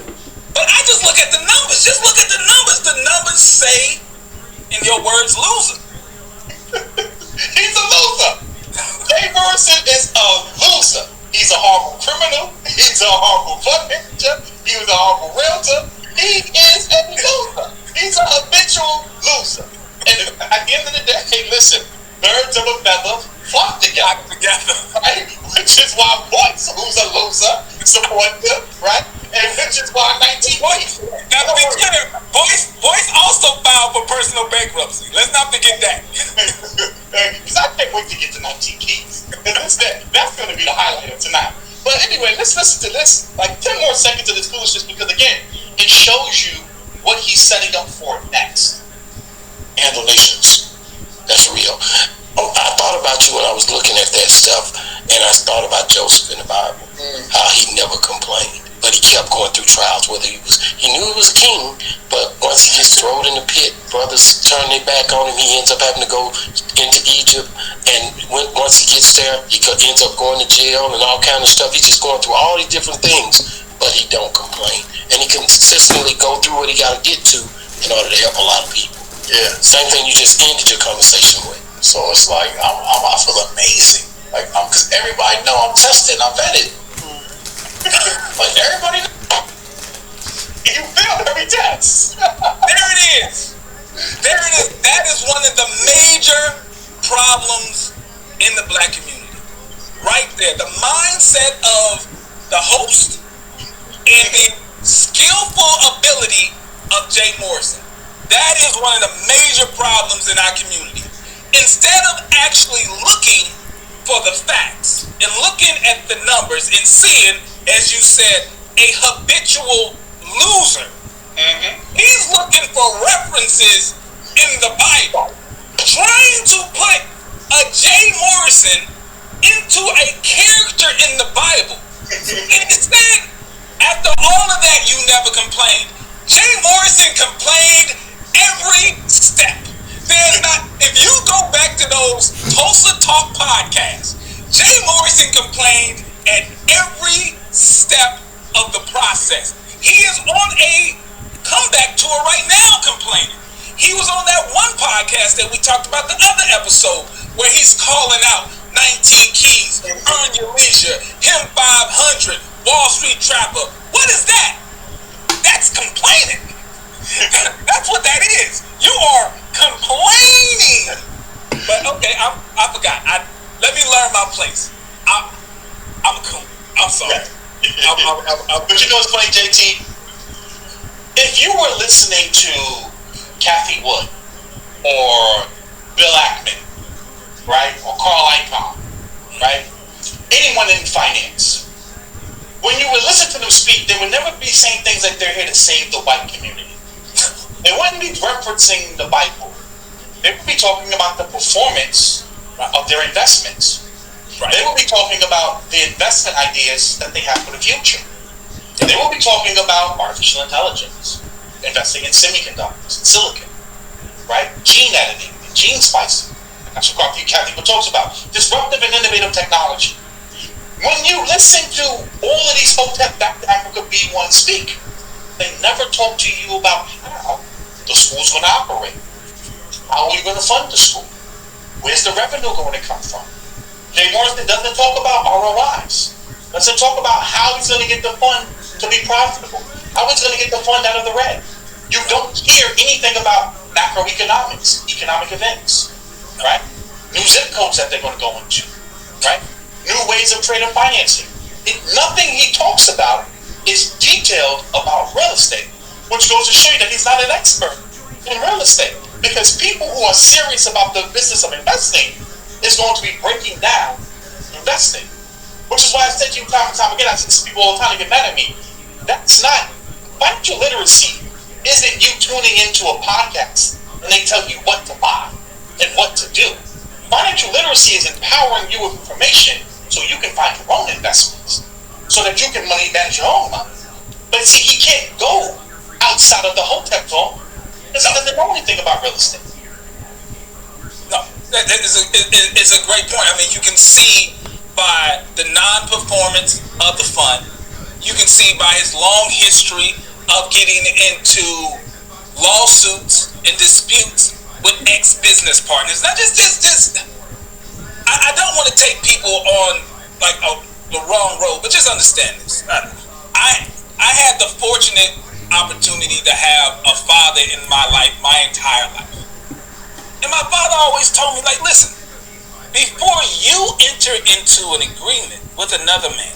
But I just look at the numbers. Just look at the numbers. The numbers say, in your words, loser. He's a loser. Jay Morrison is a loser. He's a horrible criminal. He's a horrible fund manager. He was a horrible realtor. He is a loser. He's a habitual loser. And at the end of the day, hey, listen, birds of a feather flock together. Right? Which is why Boyce, who's a loser, supports him, right? And which is why 19 Boyce. Now to be clear, Boyce also filed for personal bankruptcy. Let's not forget that. Because I can't wait to get to 19 Keys. That's going to be the highlight of tonight. But anyway, let's listen to this, like 10 more seconds of this foolishness, because again, it shows you what he's setting up for next. Handle nations. That's real. Oh, I thought about you when I was looking at that stuff, and I thought about Joseph in the Bible, how he never complained, but he kept going through trials. He knew he was a king, but once he gets thrown in the pit, brothers turn their back on him. He ends up having to go into Egypt, and once he gets there, he ends up going to jail and all kind of stuff. He's just going through all these different things, but he don't complain, and he consistently go through what he got to get to in order to help a lot of people. Yeah, same thing you just ended your conversation with. So it's like I feel amazing, like because everybody know I'm tested, I'm vetted. Like everybody know. You failed every test. There it is. That is one of the major problems in the black community. Right there, the mindset of the host and the skillful ability of Jay Morrison. That is one of the major problems in our community. Instead of actually looking for the facts and looking at the numbers and seeing, as you said, a habitual loser, he's looking for references in the Bible, trying to put a Jay Morrison into a character in the Bible. And instead, after all of that, you never complained. Jay Morrison complained every step. If you go back to those Tulsa Talk podcasts, Jay Morrison complained at every step of the process. He is on a comeback tour right now complaining. He was on that one podcast that we talked about the other episode where he's calling out 19 Keys, Earn Your Leisure, Him 500, Wall Street Trapper. What is that? That's complaining. That's what that is. You are complaining. But okay, I forgot. Let me learn my place. I'm cool. I'm sorry. But you know what's funny, JT? If you were listening to Kathy Wood or Bill Ackman, right, or Carl Icahn, right, anyone in finance, when you would listen to them speak, they would never be saying things like they're here to save the white community. They wouldn't be referencing the Bible. They would be talking about the performance of their investments. Right. They will be talking about the investment ideas that they have for the future. They will be talking about artificial intelligence, investing in semiconductors, silicon, right? Gene editing, gene splicing. That's what Kathy talks about. Disruptive and innovative technology. When you listen to all of these Hotep Back to Africa B1 speak, they never talk to you about how the school's going to operate. How are you going to fund the school? Where's the revenue going to come from? Jay Morrison doesn't talk about ROIs. Doesn't talk about how he's going to get the fund to be profitable. How he's going to get the fund out of the red. You don't hear anything about macroeconomics, economic events, right? New zip codes that they're going to go into, right? New ways of trade and financing. Nothing he talks about is detailed about real estate, which goes to show you that he's not an expert in real estate. Because people who are serious about the business of investing is going to be breaking down investing. Which is why I said to you time and time again, I see people all the time get mad at me. That's not, financial literacy isn't you tuning into a podcast and they tell you what to buy and what to do. Financial literacy is empowering you with information so you can find your own investments, so that you can manage your own money. But see, he can't go outside of the Hotep talk because he doesn't know anything about real estate. No, it's a great point. I mean, you can see by the non-performance of the fund, you can see by his long history of getting into lawsuits and disputes with ex-business partners. Not just I don't want to take people on like the wrong road, but just understand this. I had the fortunate opportunity to have a father in my life my entire life. And my father always told me, like, listen, before you enter into an agreement with another man,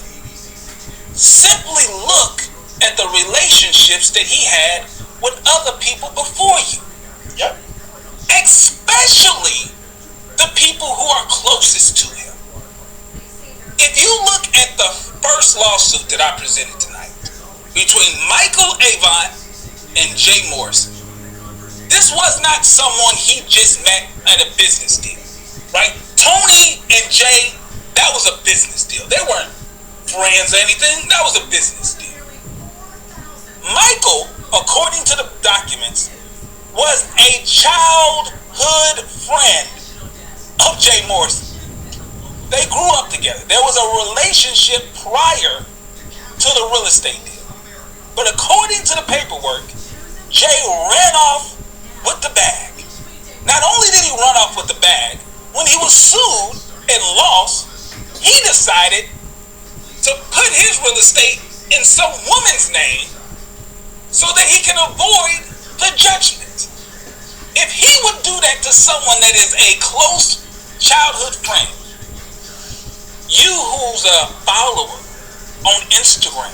simply look at the relationships that he had with other people before you. Yep. Especially the people who are closest to him. If you look at the first lawsuit that I presented tonight between Michael Avant and Jay Morrison, this was not someone he just met at a business deal, right? Tony and Jay, that was a business deal. They weren't friends or anything. That was a business deal. Michael, according to the documents, was a childhood friend of Jay Morrison. They grew up together. There was a relationship prior to the real estate deal. But according to the paperwork, Jay ran off with the bag. Not only did he run off with the bag, when he was sued and lost, he decided to put his real estate in some woman's name so that he can avoid the judgment. If he would do that to someone that is a close childhood friend, you who's a follower on Instagram,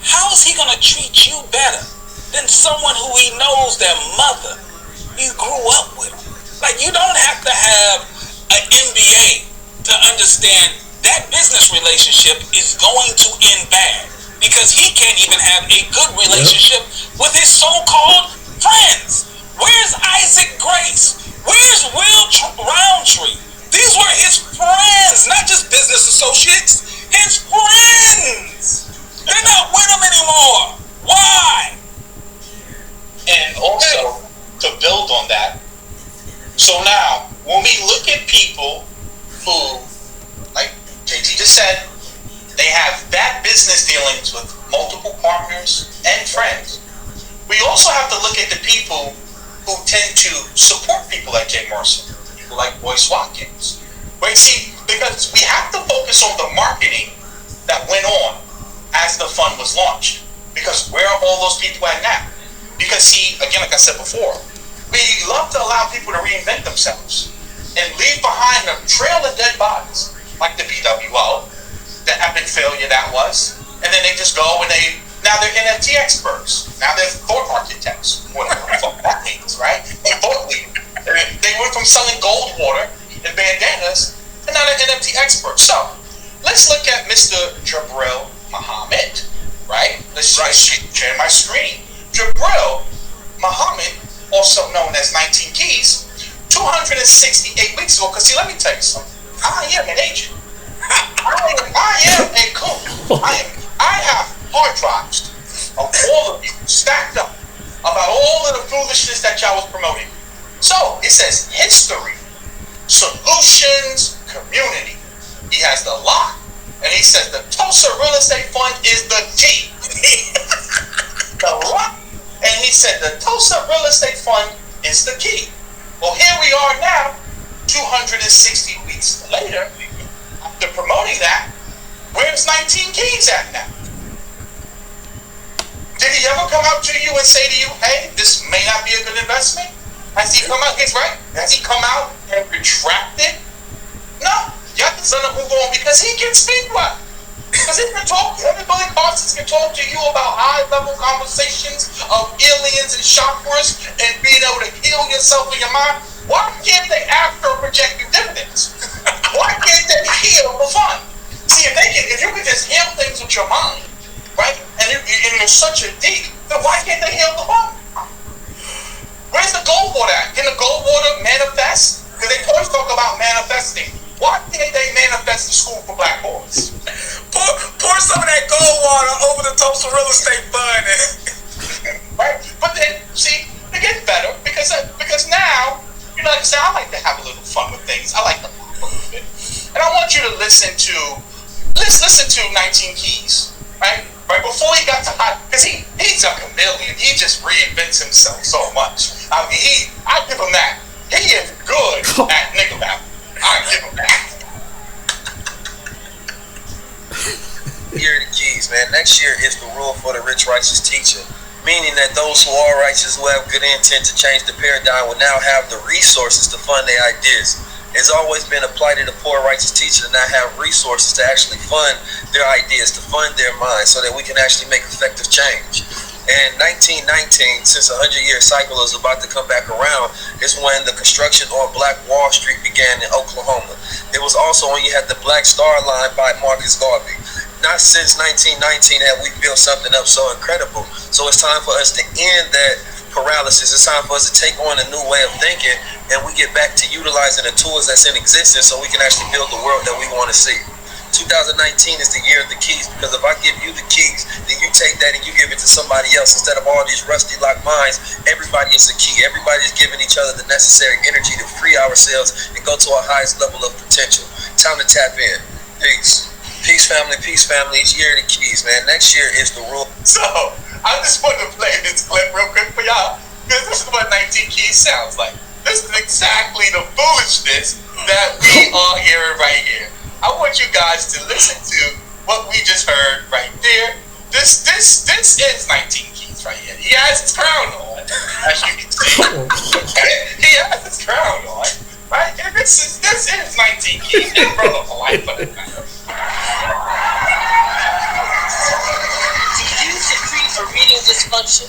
how is he gonna treat you better than someone who he knows their mother, he grew up with? Like, you don't have to have an MBA to understand that business relationship is going to end bad because he can't even have a good relationship with his so-called friends. Where's Isaac Grace? Where's Will Roundtree? These were his friends, not just business associates, his friends. They're not with him anymore. Why? And also, to build on that, so now, when we look at people who, like JT just said, they have bad business dealings with multiple partners and friends. We also have to look at the people who tend to support people like Jay Morrison, people like Boyce Watkins. Right? See, because we have to focus on the marketing that went on as the fund was launched. Because where are all those people at now? Because see, again, like I said before, we love to allow people to reinvent themselves and leave behind a trail of dead bodies, like the BWO, the epic failure that was, and then they just go and now they're NFT experts, now they're thought architects, whatever the fuck that means, right? They thought leaders. They went from selling gold water and bandanas, and now they're NFT experts. So, let's look at Mr. Jabril Muhammad, right? Let's share my screen. Jabril Muhammad, also known as 19 Keys, 268 weeks ago, because see, let me tell you something. I am an agent. I am a coach. I have hard drives of all of you stacked up about all of the foolishness that y'all was promoting. So, it says history, solutions, community. He has the lock, and he says the Tulsa Real Estate Fund is the key. The lock, and he said the Tulsa Real Estate Fund is the key. Well, here we are now, 260 weeks later, after promoting that. Where's 19 Keys at now? Did he ever come out to you and say to you, hey, this may not be a good investment? Has he come out, right? Has he come out and retracted? No. Y'all can send him move on because he can speak well. Because he can talk, everybody Carson can talk to you about high-level conversations of aliens and chakras and being able to heal yourself in your mind. Why can't they astro project you dividends? Why can't they heal for fun? See, if you could just heal things with your mind, right? And you're such a deep, then why can't they heal the fun? Where's the gold water at? Can the gold water manifest? Because they always talk about manifesting. Why can't they manifest the school for black boys? Pour some of that gold water over the Tulsa Real Estate Fund. Right? But then, see, it gets better because now, you know, like I said, I like to have a little fun with things. I like to laugh a little bit. And I want you to listen to 19 Keys, right? Right before he got to high, because he's a chameleon. He just reinvents himself so much. I mean, I give him that. He is good at nigga rap. I give him that. Here are the keys, man. Next year is the rule for the rich righteous teacher, meaning that those who are righteous, who have good intent to change the paradigm, will now have the resources to fund their ideas. It's always been a plight of the poor righteous teacher to not have resources to actually fund their ideas, to fund their minds, so that we can actually make effective change. And 1919, since a 100-year cycle is about to come back around, is when the construction on Black Wall Street began in Oklahoma. It was also when you had the Black Star Line by Marcus Garvey. Not since 1919 have we built something up so incredible. So it's time for us to end that paralysis. It's time for us to take on a new way of thinking, and we get back to utilizing the tools that's in existence so we can actually build the world that we want to see. 2019 is the year of the keys, because if I give you the keys, then you take that and you give it to somebody else. Instead of all these rusty locked minds, everybody is the key. Everybody is giving each other the necessary energy to free ourselves and go to our highest level of potential. Time to tap in. Peace. Peace, family. Peace, family. Each year of the keys, man. Next year is the rule. So, I just want to play this clip real quick for y'all, because this is what 19 Keys sounds like. This is exactly the foolishness that we are hearing right here. I want you guys to listen to what we just heard right there. This is 19 Keys right here. He has his crown on, as you can see. He has his crown on, right? And this is 19 Keys, and brother for life for that matter. Do you secrete a reading dysfunction?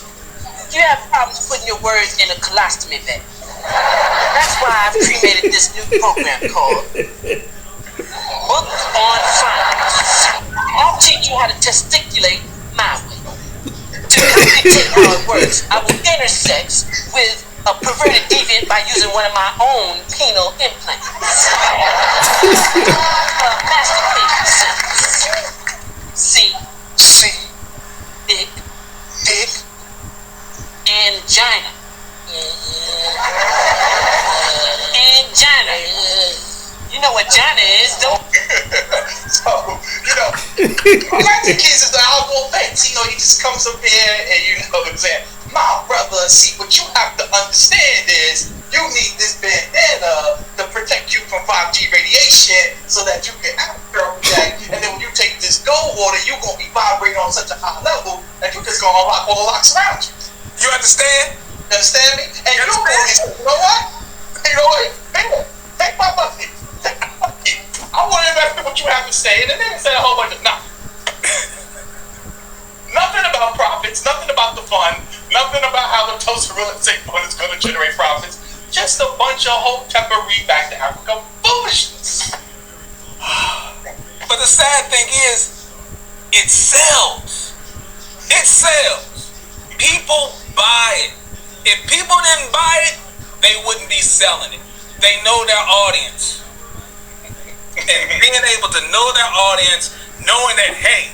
You have problems putting your words in a colostomy bag. That's why I've created this new program called Book on Science. I'll teach you how to testiculate my way. To complicate how it works, I will intersex with a perverted deviant by using one of my own penile implants. Masturbation sentence. C. Dick. Angina. Angina. You know what Johnny is, don't So, you know, Magic Keys is the outlaw fence. You know, he just comes up here and you know what I'm saying. My brother, see, what you have to understand is you need this bandana to protect you from 5G radiation so that you can after that. And then when you take this gold water, you're going to be vibrating on such a high level that you're just going to unlock all the locks around you. You understand? You understand me? And you're going to say, you know what? You know what? Take my money. Take my money. I want to invest in what you have to say. And then they say a whole bunch of nothing. Nothing about profits, nothing about the fund, nothing about how the Tulsa real estate fund is going to generate profits. Just a bunch of whole temporary back to Africa foolishness. But the sad thing is, it sells. It sells. People buy it. If people didn't buy it, they wouldn't be selling it. They know their audience. And being able to know their audience, knowing that, hey,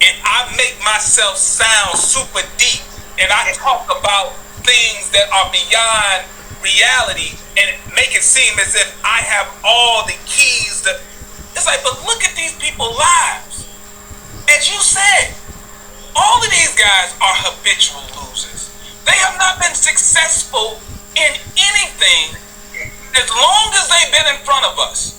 if I make myself sound super deep and I talk about things that are beyond reality and make it seem as if I have all the keys to, it's like, but look at these people's lives. As you said, all of these guys are habitual losers. They have not been successful in anything as long as they've been in front of us.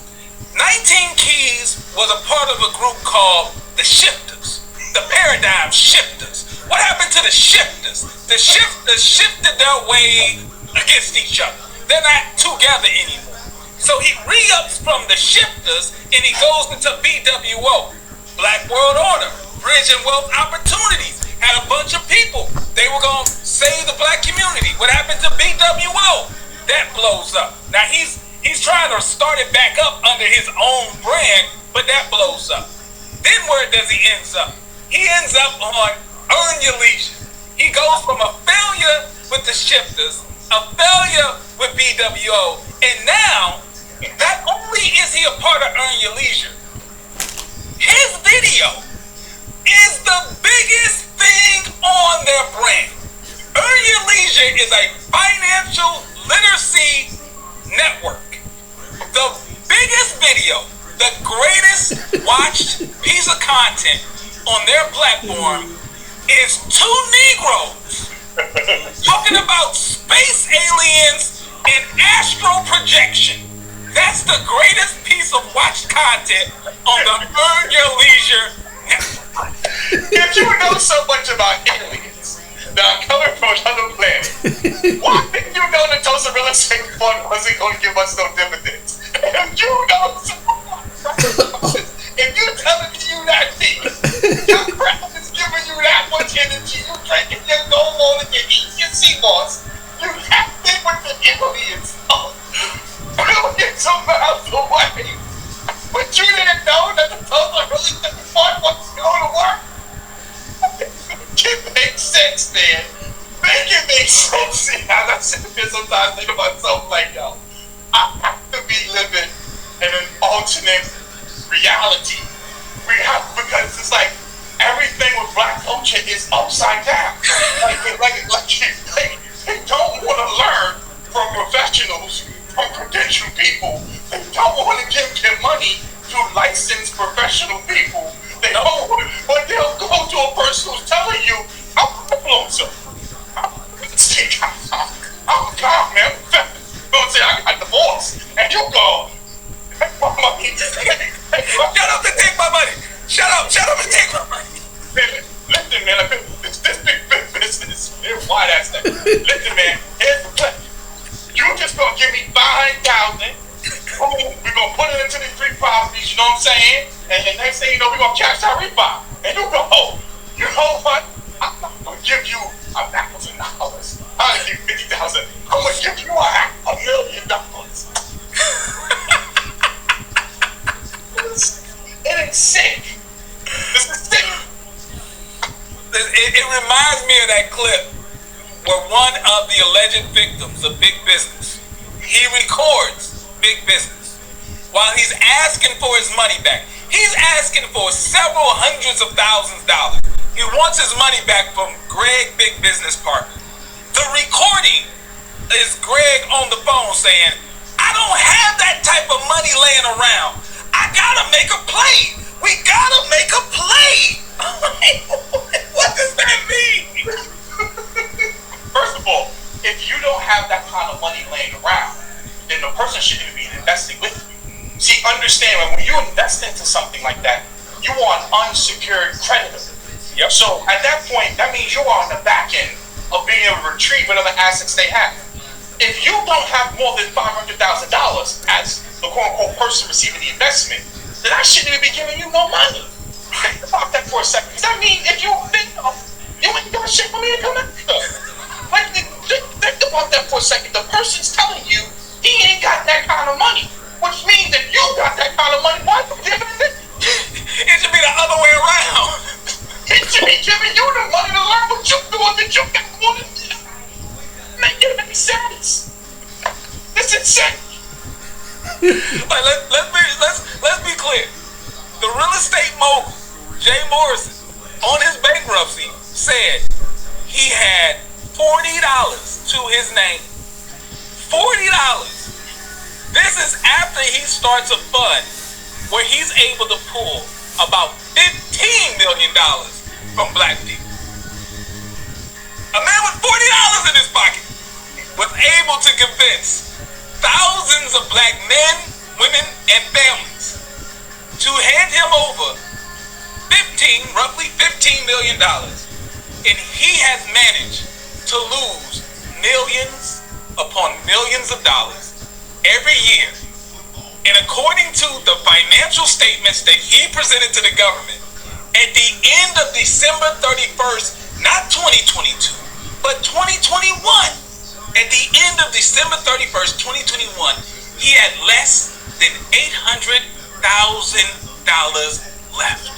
19 Keys was a part of a group called the Shifters, the Paradigm Shifters. What happened to the Shifters? The Shifters shifted their way against each other. They're not together anymore. So he re-ups from the Shifters and he goes into BWO, Black World Order, Bridging Wealth Opportunities. Had a bunch of people. They were going to save the black community. What happened to BWO? That blows up. Now he's trying to start it back up under his own brand, but that blows up. Then where does he end up? He ends up on Earn Your Leisure. He goes from a failure with the Shifters, a failure with BWO, and now, not only is he a part of Earn Your Leisure, his video is the biggest thing on their brand. Earn Your Leisure is a financial literacy network. The biggest video, the greatest watched piece of content on their platform is two Negroes talking about space aliens and astral projection. That's the greatest piece of watched content on the Earn Your Leisure network. If you know so much about aliens that are coming from another planet, why didn't you know the Tulsa Real Estate Fund wasn't going to give us no dividends? If you know so much, if you telling me you that deep, your crowd is giving you that much energy, you drinking your gold on and you eating your sea moss, you have been with the aliens billions of miles away. But you didn't know that the Tulsa Real Estate Fund wasn't going to work? It makes sense, man. Make it make sense. As I sit here sometimes think about myself like, yo, I have to be living in an alternate reality. We have, because it's like everything with black culture is upside down. They don't want to learn from professionals, from credentialed people. They don't want to give their money to licensed professional people. They don't, but they'll go to a person who's telling you, I'm an influencer. I'm calm, man. Don't say I got divorced, and you go, take my money. Shut up and take my money. Shut up and take my money. Listen, man, this big business, why that's that? Listen, man, here's the plan. You just gonna give me $5,000. We're gonna put it into these 3 properties, you know what I'm saying? And the next thing you know, we're gonna cash out refi. And you go, oh, you know what? I'm not gonna give you $1,000. I'll give you $50,000. I'm gonna give you $500,000. It is sick. This is sick. It reminds me of that clip where one of the alleged victims of Big Business, he records Big Business while he's asking for his money back. He's asking for several hundreds of thousands of dollars. He wants his money back from Greg, Big Business partner. The recording is Greg on the phone saying, I don't have that type of money laying around. I gotta make a play. We gotta make a play. What does that mean? First of all, if you don't have that kind of money laying around, then the person shouldn't be investing with you. See, understand, when you invest into something like that, you are an unsecured creditor. Yep. So at that point, that means you are on the back end of being able to retrieve whatever assets they have. If you don't have more than $500,000 as the quote-unquote person receiving the investment, then I shouldn't even be giving you no money. Think about that for a second. Does that mean if you ain't got shit for me to come after? Like, think about that for a second. The person's telling you he ain't got that kind of money, which means if you got that kind of money, why are you giving it? It should be the other way around. It should be giving you the money to learn what you're doing that you got more than you. Make it make sense. It's insane. Like, let's be clear. The real estate mogul, Jay Morrison, on his bankruptcy said he had $40 to his name. $40. This is after he starts a fund where he's able to pull about $15 million from black people. A man with $40 in his pocket was able to convince thousands of black men, women, and families to hand him over roughly $15 million. And he has managed to lose millions upon millions of dollars every year. And according to the financial statements that he presented to the government, at the end of December 31st, not 2022, but 2021, at the end of December 31st, 2021, he had less than $800,000 left.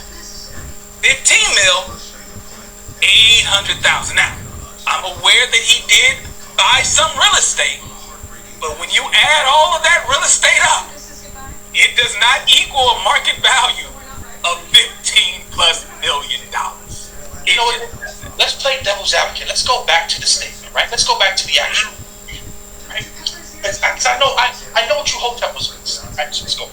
15 mil, 800,000. Now, I'm aware that he did buy some real estate, but when you add all of that real estate up, it does not equal a market value of $15+ million. You know what? Let's play devil's advocate. Let's go back to the statement, right? Let's go back to the actual, right? Because I know what you hoped that was going to say, right? So let's go.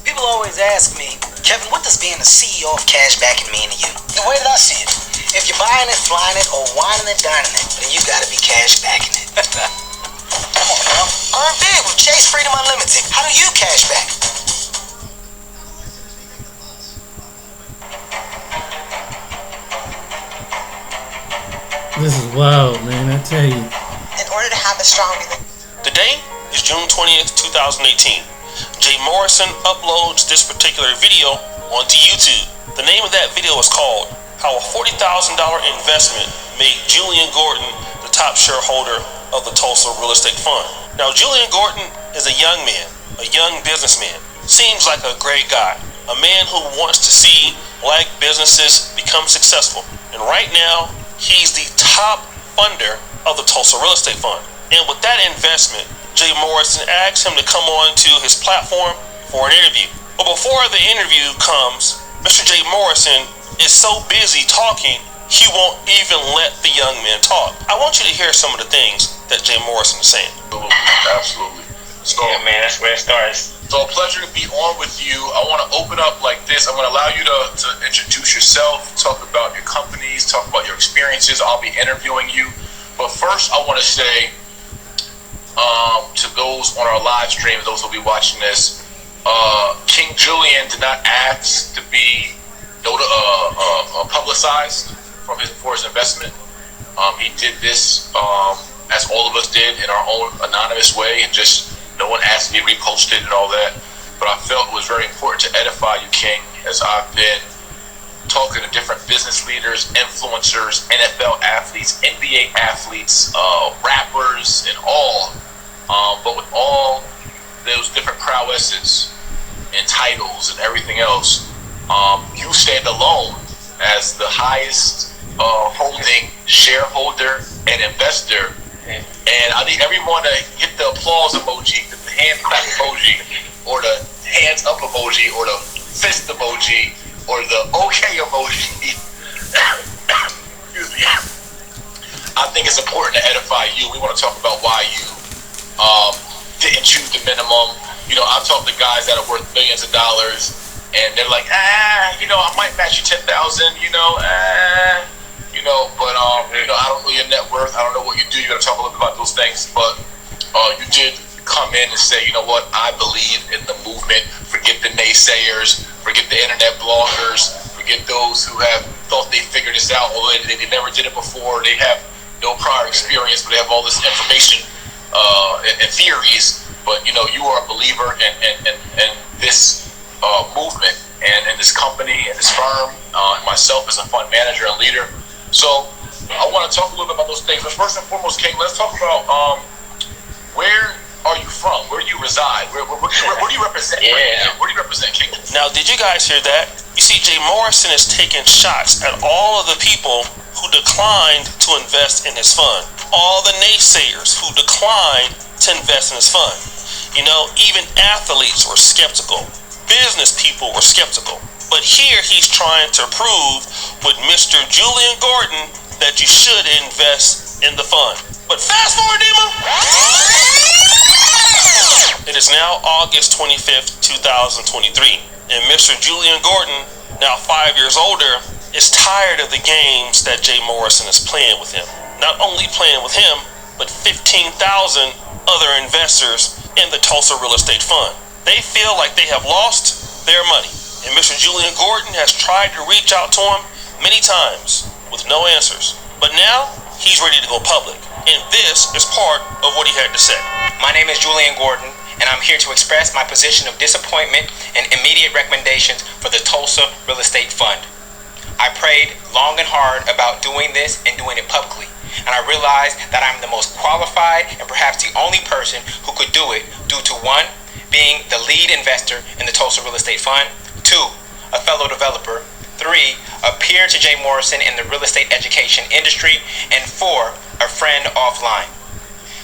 People always ask me, Kevin, what does being the CEO of Cashbacking mean to you? The way that I see it, if you're buying it, flying it, or whining and dining it, then you gotta be cashbacking it. Come on now. Earn big with Chase Freedom Unlimited. How do you cashback? This is wild, man, I tell you. In order to have a strong relationship. Today is June 20th, 2018. Jay Morrison uploads this particular video onto YouTube. The name of that video is called How a $40,000 Investment Made Julian Gordon the Top Shareholder of the Tulsa Real Estate Fund. Now, Julian Gordon is a young man, a young businessman. Seems like a great guy, a man who wants to see black businesses become successful. And right now, he's the top funder of the Tulsa Real Estate Fund. And with that investment, Jay Morrison asked him to come on to his platform for an interview. But before the interview comes, Mr. Jay Morrison is so busy talking, he won't even let the young man talk. I want you to hear some of the things that Jay Morrison is saying. Absolutely. So, Yeah, man, that's where it starts. So a pleasure to be on with you. I want to open up like this. I'm going to allow you to introduce yourself, talk about your companies, talk about your experiences. I'll be interviewing you. But first, I want to say to those on our live stream, those who will be watching this, King Julian did not ask to be publicized for his investment. He did this as all of us did in our own anonymous way, and just no one asked to be reposted and all that. But I felt it was very important to edify you, King, as I've been talking to different business leaders, influencers, NFL athletes, NBA athletes, rappers, and all. But with all those different prowesses and titles and everything else, you stand alone as the highest holding shareholder and investor. And I need everyone to hit the applause emoji, the hand clap emoji, or the hands up emoji, or the fist emoji, or the okay emoji. Excuse me. I think it's important to edify you. We want to talk about why you didn't choose the minimum. You know, I've talked to guys that are worth millions of dollars, and they're like, I might match you 10,000. But I don't know your net worth. I don't know what you do. You got to talk a little bit about those things. But you did come in and say, you know what? I believe in the movement. Forget the naysayers. Forget the internet bloggers. Forget those who have thought they figured this out, although they never did it before. They have no prior experience, but they have all this information and theories. But you are a believer in this movement and this company and this firm, and myself as a fund manager and leader. So I want to talk a little bit about those things. But first and foremost, King, let's talk about where are you from? Where do you reside? Where do you represent? Yeah. Where do you represent, King? Now, did you guys hear that? You see, Jay Morrison is taking shots at all of the people who declined to invest in his fund. All the naysayers who declined to invest in his fund. Even athletes were skeptical. Business people were skeptical. But here he's trying to prove with Mr. Julian Gordon that you should invest in the fund. But fast forward, Dima. It is now August 25th, 2023. And Mr. Julian Gordon, now 5 years older, is tired of the games that Jay Morrison is playing with him. Not only playing with him, but 15,000 other investors in the Tulsa Real Estate Fund. They feel like they have lost their money. And Mr. Julian Gordon has tried to reach out to him many times with no answers. But now he's ready to go public. And this is part of what he had to say. My name is Julian Gordon, and I'm here to express my position of disappointment and immediate recommendations for the Tulsa Real Estate Fund. I prayed long and hard about doing this and doing it publicly, and I realized that I'm the most qualified and perhaps the only person who could do it due to 1, being the lead investor in the Tulsa Real Estate Fund, 2, a fellow developer, 3, a peer to Jay Morrison in the real estate education industry, and 4, a friend offline.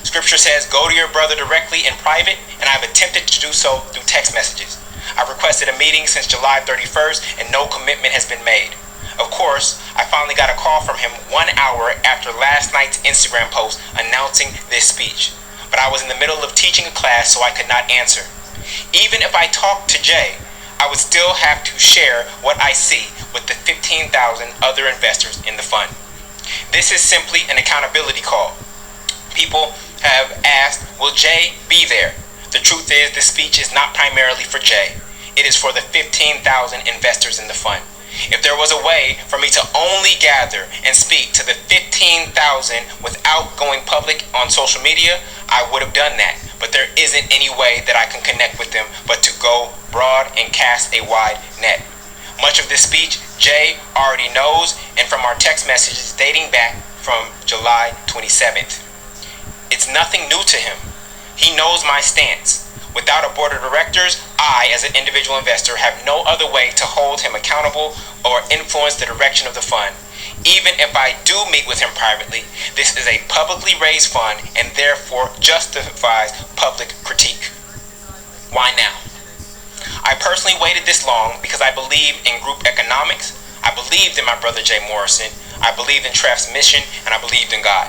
Scripture says, go to your brother directly in private, and I've attempted to do so through text messages. I've requested a meeting since July 31st, and no commitment has been made. Of course, I finally got a call from him 1 hour after last night's Instagram post announcing this speech. But I was in the middle of teaching a class, so I could not answer. Even if I talked to Jay, I would still have to share what I see with the 15,000 other investors in the fund. This is simply an accountability call. People have asked, will Jay be there? The truth is, the speech is not primarily for Jay. It is for the 15,000 investors in the fund. If there was a way for me to only gather and speak to the 15,000 without going public on social media, I would have done that. But there isn't any way that I can connect with them but to go broad and cast a wide net. Much of this speech, Jay already knows, and from our text messages dating back from July 27th. It's nothing new to him. He knows my stance. Without a board of directors, I, as an individual investor, have no other way to hold him accountable or influence the direction of the fund. Even if I do meet with him privately, this is a publicly raised fund and therefore justifies public critique. Why now? I personally waited this long because I believe in group economics, I believed in my brother Jay Morrison, I believed in Treff's mission, and I believed in God.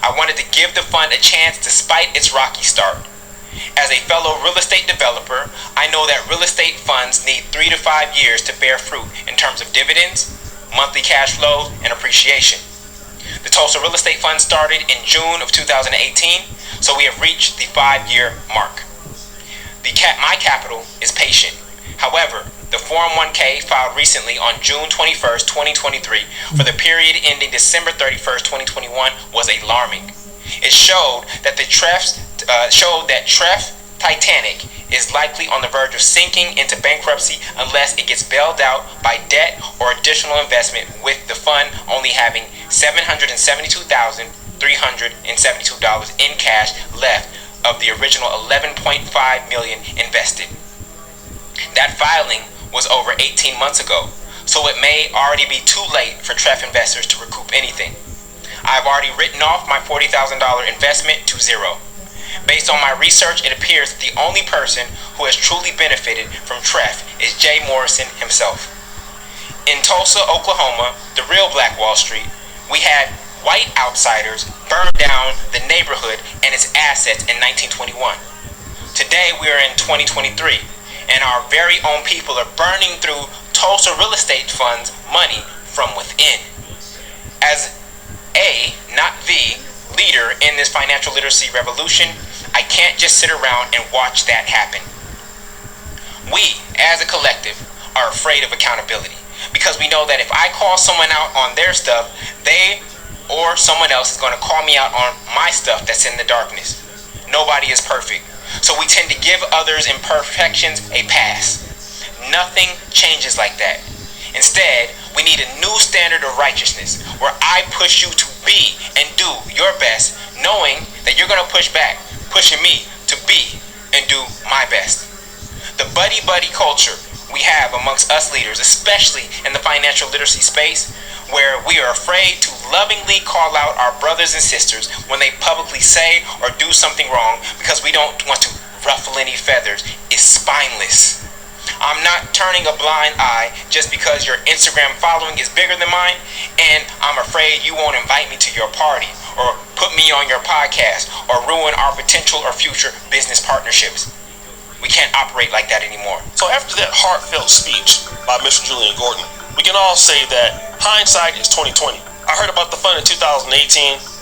I wanted to give the fund a chance despite its rocky start. As a fellow real estate developer, I know that real estate funds need 3 to 5 years to bear fruit in terms of dividends, monthly cash flows, and appreciation. The Tulsa Real Estate Fund started in June of 2018, so we have reached the 5-year mark. My capital is patient. However, the Form 1K filed recently on June 21st, 2023 for the period ending December 31st, 2021 was alarming. It showed that Treff Titanic is likely on the verge of sinking into bankruptcy unless it gets bailed out by debt or additional investment, with the fund only having $772,372 in cash left of the original $11.5 million invested. That filing was over 18 months ago, so it may already be too late for Treff investors to recoup anything. I've already written off my $40,000 investment to zero. Based on my research, it appears that the only person who has truly benefited from Treff is Jay Morrison himself. In Tulsa, Oklahoma, the real Black Wall Street, we had white outsiders burned down the neighborhood and its assets in 1921. Today we are in 2023, and our very own people are burning through Tulsa real estate funds money from within. As a, not the, leader in this financial literacy revolution, I can't just sit around and watch that happen. We, as a collective, are afraid of accountability because we know that if I call someone out on their stuff, they or someone else is going to call me out on my stuff that's in the darkness. Nobody is perfect, so we tend to give others' imperfections a pass. Nothing changes like that. Instead, we need a new standard of righteousness where I push you to be and do your best, knowing that you're going to push back, pushing me to be and do my best. The buddy-buddy culture we have amongst us leaders, especially in the financial literacy space, where we are afraid to lovingly call out our brothers and sisters when they publicly say or do something wrong because we don't want to ruffle any feathers, is spineless. I'm not turning a blind eye just because your Instagram following is bigger than mine, and I'm afraid you won't invite me to your party or put me on your podcast or ruin our potential or future business partnerships. We can't operate like that anymore. So after that heartfelt speech by Mr. Julian Gordon, we can all say that hindsight is 2020. I heard about the fund in 2018.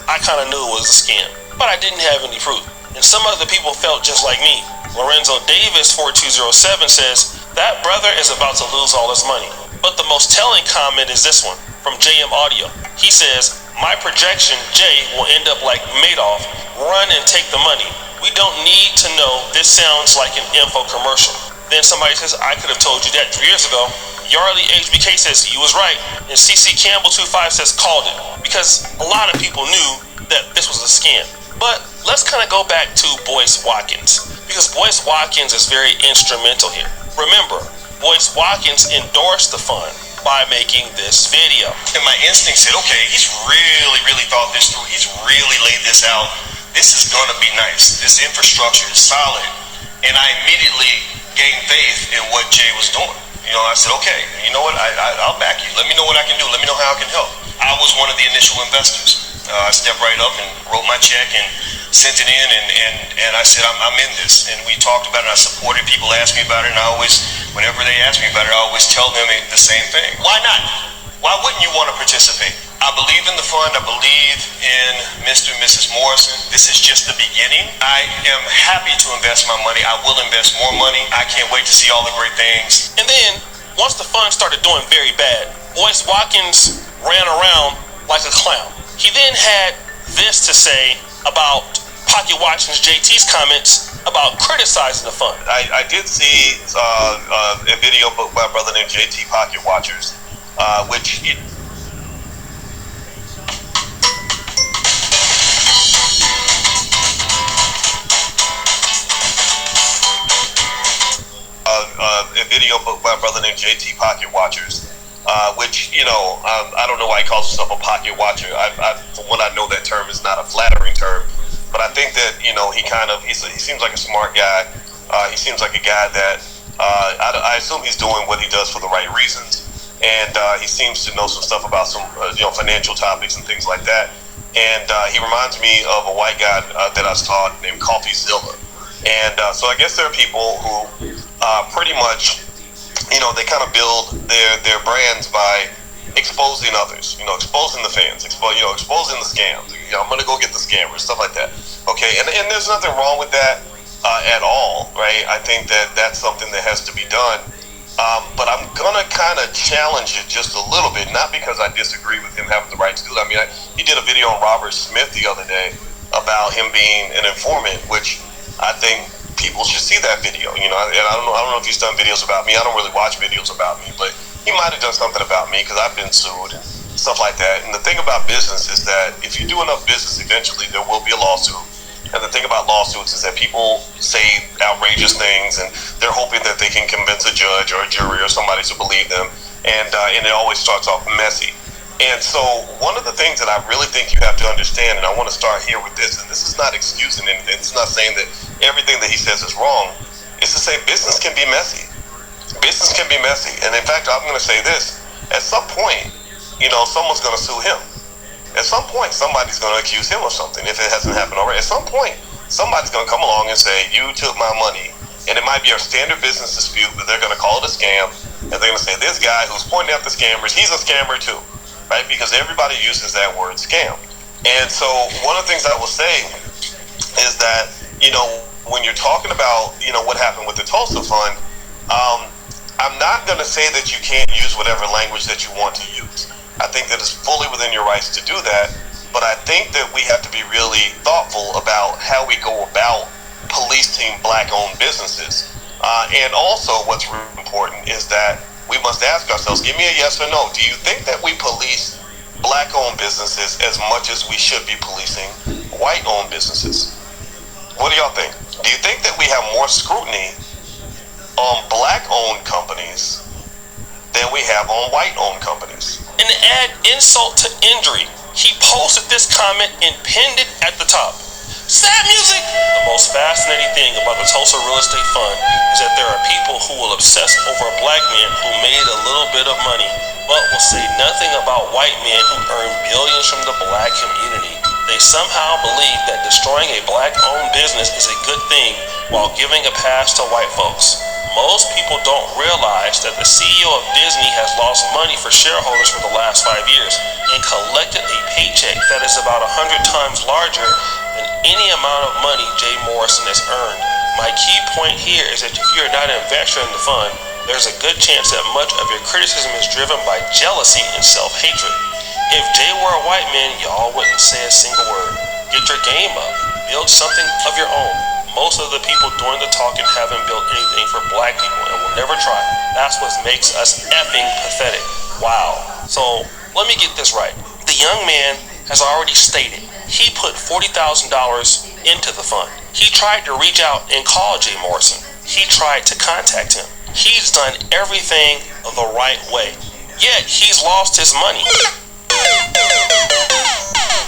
I kind of knew it was a scam, but I didn't have any proof. And some other people felt just like me. Lorenzo Davis 4207 says, that brother is about to lose all his money. But the most telling comment is this one from JM Audio. He says, my projection, Jay will end up like Madoff, run and take the money. We don't need to know this sounds like an info commercial. Then somebody says, I could have told you that 3 years ago. Yarley HBK says, you was right. And CC Campbell 25 says, called it. Because a lot of people knew that this was a scam. But let's kind of go back to Boyce Watkins, because Boyce Watkins is very instrumental here. Remember, Boyce Watkins endorsed the fund by making this video. And my instinct said, okay, he's really thought this through. He's really laid this out. This is going to be nice. This infrastructure is solid. And I immediately gained faith in what Jay was doing. You know, I said, okay, you know what? I'll back you. Let me know what I can do. Let me know how I can help. I was one of the initial investors. I stepped right up and wrote my check and sent it in, and I said, I'm in this. And we talked about it. I supported. People asked me about it, and I always, whenever they ask me about it, I always tell them the same thing. Why not? Why wouldn't you want to participate? I believe in the fund. I believe in Mr. and Mrs. Morrison. This is just the beginning. I am happy to invest my money. I will invest more money. I can't wait to see all the great things. And then, once the fund started doing very bad, Boyce Watkins ran around like a clown. He then had this to say about Pocket Watkins JT's comments about criticizing the fund. I did see a video by a brother named JT Pocket Watchers, which a video by a brother named JT Pocket Watchers, which, you know, I don't know why he calls himself a pocket watcher. From what I know, that term is not a flattering term, but I think that, you know, he seems like a smart guy. He seems like a guy that I assume he's doing what he does for the right reasons, and he seems to know some stuff about some financial topics and things like that. And he reminds me of a white guy that I was taught named Coffee Zilla. And so I guess there are people who pretty much, you know, they kind of build their brands by exposing others, you know, exposing the fans, exposing the scams. You know, I'm going to go get the scammers, stuff like that. Okay, and there's nothing wrong with that at all, right? I think that that's something that has to be done. But I'm going to kind of challenge it just a little bit, not because I disagree with him having the right to do that. I mean, he did a video on Robert Smith the other day about him being an informant, which I think people should see that video, you know. And I don't know if he's done videos about me. I don't really watch videos about me, but he might have done something about me because I've been sued and stuff like that. And the thing about business is that if you do enough business, eventually there will be a lawsuit. And the thing about lawsuits is that people say outrageous things and they're hoping that they can convince a judge or a jury or somebody to believe them. And it always starts off messy. And so one of the things that I really think you have to understand, and I want to start here with this, and this is not excusing anything, it's not saying that everything that he says is wrong, is to say business can be messy. Business can be messy. And in fact, I'm going to say this, at some point, you know, someone's going to sue him. At some point, somebody's going to accuse him of something if it hasn't happened already. At some point, somebody's going to come along and say, you took my money. And it might be a standard business dispute, but they're going to call it a scam. And they're going to say, this guy who's pointing out the scammers, he's a scammer too, right? Because everybody uses that word scam. And so one of the things I will say is that, when you're talking about, what happened with the Tulsa Fund, I'm not going to say that you can't use whatever language that you want to use. I think that it's fully within your rights to do that, but I think that we have to be really thoughtful about how we go about policing black-owned businesses. And also what's really important is that we must ask ourselves, give me a yes or no, do you think that we police black-owned businesses as much as we should be policing white-owned businesses? What do y'all think? Do you think that we have more scrutiny on black-owned companies than we have on white-owned companies? And to add insult to injury, he posted this comment and pinned it at the top. Sad music! The most fascinating thing about the Tulsa Real Estate Fund is that there are people who will obsess over a black man who made a little bit of money, but will say nothing about white men who earn billions from the black community. They somehow believe that destroying a black-owned business is a good thing while giving a pass to white folks. Most people don't realize that the CEO of Disney has lost money for shareholders for the last 5 years and collected a paycheck that is about 100 times larger than any amount of money Jay Morrison has earned. My key point here is that if you're not an investor in the fund, there's a good chance that much of your criticism is driven by jealousy and self-hatred. If Jay were a white man, y'all wouldn't say a single word. Get your game up. Build something of your own. Most of the people doing the talking haven't built anything for black people and will never try. That's what makes us effing pathetic. Wow. So, let me get this right. The young man has already stated he put $40,000 into the fund. He tried to reach out and call Jay Morrison. He tried to contact him. He's done everything the right way. Yet, he's lost his money.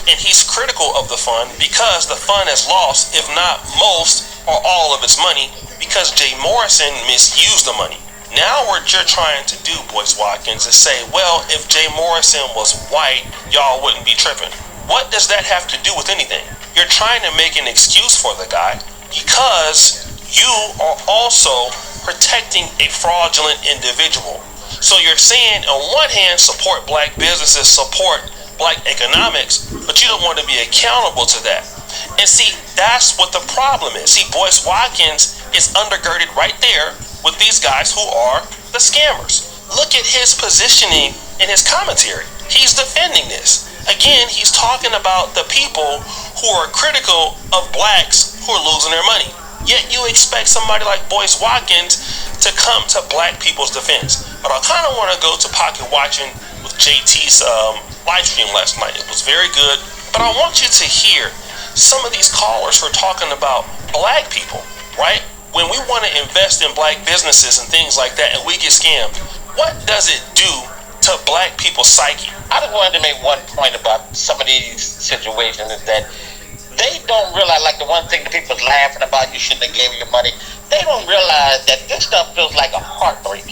And he's critical of the fund because the fund has lost, if not most or all of its money, because Jay Morrison misused the money. Now what you're trying to do, Boyce Watkins, is say, well, if Jay Morrison was white, y'all wouldn't be tripping. What does that have to do with anything? You're trying to make an excuse for the guy because you are also protecting a fraudulent individual. So you're saying, on one hand, support black businesses, support black economics, but you don't want to be accountable to that. And see, that's what the problem is. See, Boyce Watkins is undergirded right there with these guys who are the scammers. Look at his positioning in his commentary. He's defending this. Again, he's talking about the people who are critical of blacks who are losing their money. Yet you expect somebody like Boyce Watkins to come to black people's defense. But I kind of want to go to pocket watching with JT's live stream last night. It was very good. But I want you to hear some of these callers who are talking about black people, right? When we want to invest in black businesses and things like that and we get scammed, what does it do to black people's psyche? I just wanted to make one point about some of these situations is that they don't realize, like the one thing that people's laughing about, you shouldn't have gave your money. They don't realize that this stuff feels like a heartbreak.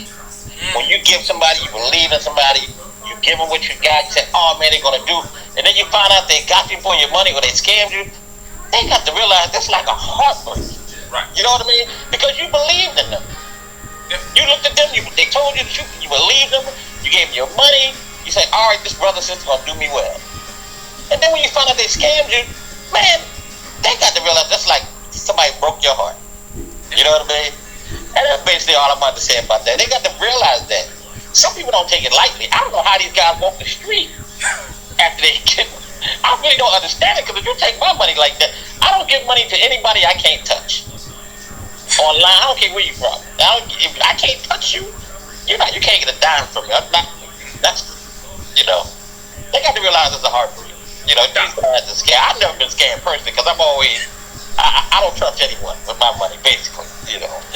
When you give somebody, you believe in somebody, you give them what you got, you say, oh man, they're going to do, and then you find out they got you for your money or they scammed you, they got to realize that's like a heartbreak. Right. You know what I mean? Because you believed in them. Yeah. You looked at them, they told you the truth, you believed them, you gave them your money, you say, all right, this brother sister's going to do me well. And then when you find out they scammed you, man, they got to realize that's like somebody broke your heart. You know what I mean? And that's basically all I'm about to say about that. They got to realize that. Some people don't take it lightly. I don't know how these guys walk the street after they get. I really don't understand it, because if you take my money like that, I don't give money to anybody I can't touch. Online, I don't care where you from. If I can't touch you, you can't get a dime from me. That's they got to realize it's a heartbreak. These guys are scammed. I've never been scammed personally because I'm always, I don't trust anyone with my money, basically,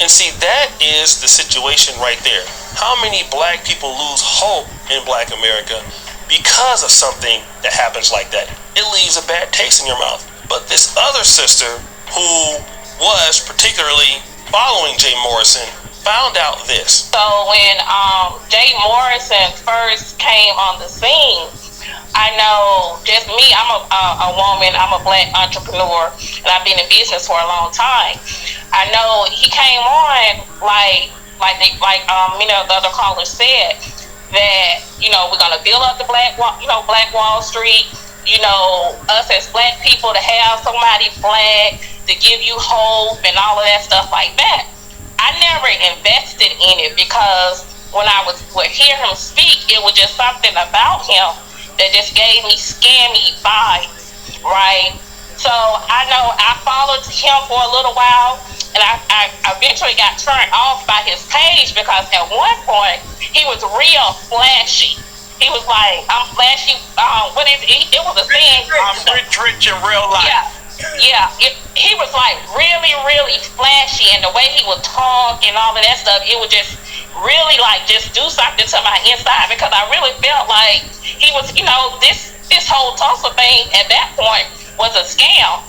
And see, that is the situation right there. How many black people lose hope in black America because of something that happens like that? It leaves a bad taste in your mouth. But this other sister who was particularly following Jay Morrison found out this. So when Jay Morrison first came on the scene, I know just me, I'm a woman, I'm a black entrepreneur, and I've been in business for a long time. I know he came on many of the other callers said that, we're going to build up the Black Wall Street, us as black people to have somebody black to give you hope and all of that stuff like that. I never invested in it because when I would hear him speak, it was just something about him that just gave me scammy vibes, right? So I know I followed him for a little while, and I eventually got turned off by his page because at one point he was real flashy. He was like, I'm flashy. It was a thing. I'm rich in real life. Yeah. He was like really, really flashy, and the way he would talk and all of that stuff, it would just really like just do something to my inside because I really felt like he was, this whole Tulsa thing at that point was a scam.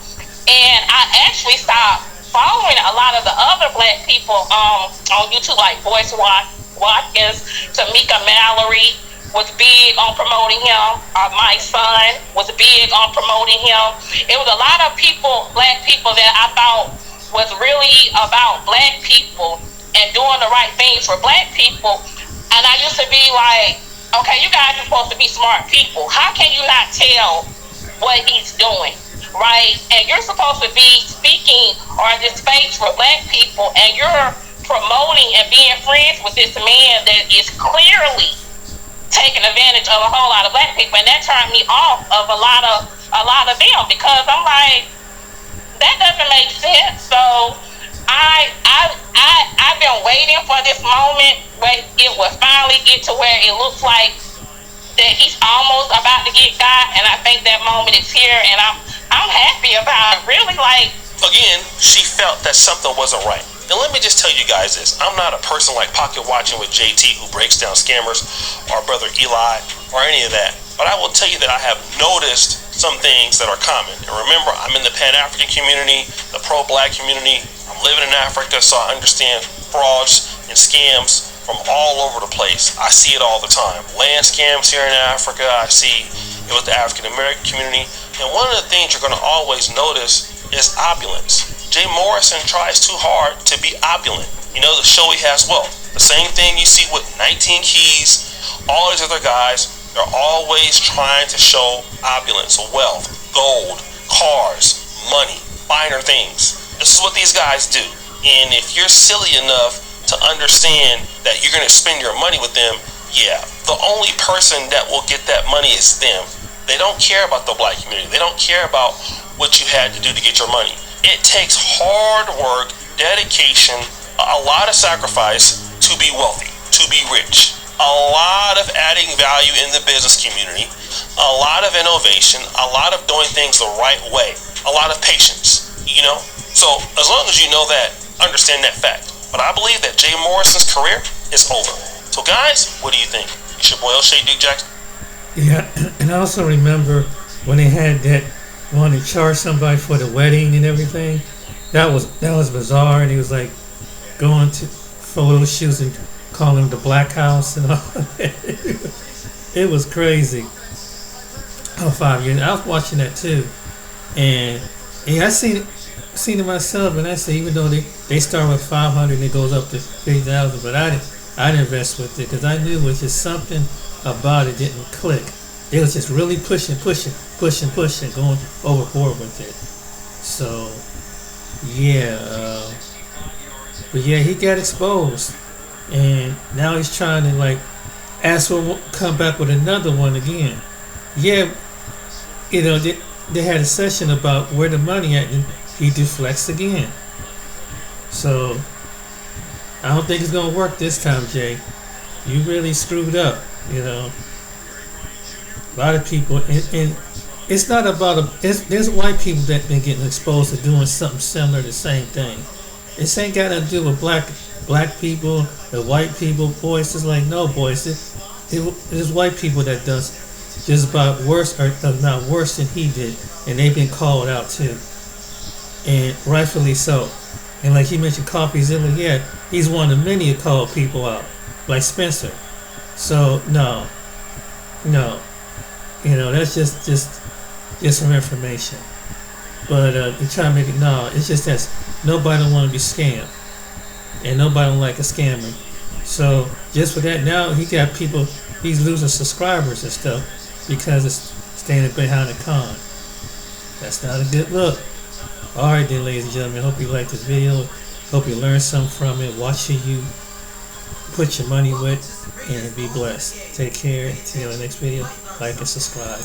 And I actually stopped following a lot of the other black people on YouTube, like Boyce Watkins, Tamika Mallory was big on promoting him. My son was big on promoting him. It was a lot of people, black people, that I thought was really about black people and doing the right things for black people. And I used to be like, okay, you guys are supposed to be smart people. How can you not tell what he's doing, right? And you're supposed to be speaking on this space for black people, and you're promoting and being friends with this man that is clearly taking advantage of a whole lot of black people, and that turned me off of a lot of them because I'm like, that doesn't make sense. So I've been waiting for this moment where it will finally get to where it looks like that he's almost about to get got, and I think that moment is here, and I'm happy about it. Really, like, again, she felt that something wasn't right. And let me just tell you guys this. I'm not a person like Pocket Watching with JT who breaks down scammers or Brother Eli or any of that. But I will tell you that I have noticed some things that are common. And remember, I'm in the Pan-African community, the pro-black community. I'm living in Africa, so I understand frauds and scams from all over the place. I see it all the time. Land scams here in Africa. I see it with the African-American community. And one of the things you're going to always notice is opulence. Jay Morrison tries too hard to be opulent. The show he has wealth. The same thing you see with 19 Keys, all these other guys, they're always trying to show opulence, wealth, gold, cars, money, finer things. This is what these guys do. And if you're silly enough to understand that you're going to spend your money with them, yeah, the only person that will get that money is them. They don't care about the black community. They don't care about what you had to do to get your money. It takes hard work, dedication, a lot of sacrifice to be wealthy, to be rich. A lot of adding value in the business community, a lot of innovation, a lot of doing things the right way, a lot of patience, So as long as you know that, understand that fact. But I believe that Jay Morrison's career is over. So guys, what do you think? It's your boy O'Shea Duke Jackson. Yeah, and I also remember when they had that one to charge somebody for the wedding and everything. That was bizarre, and he was like going to photo shoots and calling him the Black House and all that. It was crazy. 5 years. I was watching that too, and I seen it myself, and I said even though they start with 500 and it goes up to 3,000, but I didn't invest with it because I knew it was just something about it didn't click. It was just really pushing, going overboard with it. So, yeah. But yeah, he got exposed. And now he's trying to, ask for come back with another one again. Yeah, they had a session about where the money at, and he deflects again. So, I don't think it's going to work this time, Jay. You really screwed up, A lot of people, and it's not about there's white people that been getting exposed to doing something similar to the same thing. This ain't got to do with black people, the white people, boys. It's like, no, boys, there's white people that does just about worse, or not worse than he did, and they've been called out too, and rightfully so. And like he mentioned, CoffeeZilla, yeah, he's one of many who called people out, like Spencer. So no. You know, that's just some information. But they try to make it, no, it's just that nobody don't want to be scammed. And nobody don't like a scammer. So just for that, now he got people, he's losing subscribers and stuff because it's standing behind the con. That's not a good look. Alright then, ladies and gentlemen, hope you liked this video. Hope you learned something from it. Watch who you put your money with and be blessed. Take care. Until the next video, like and subscribe.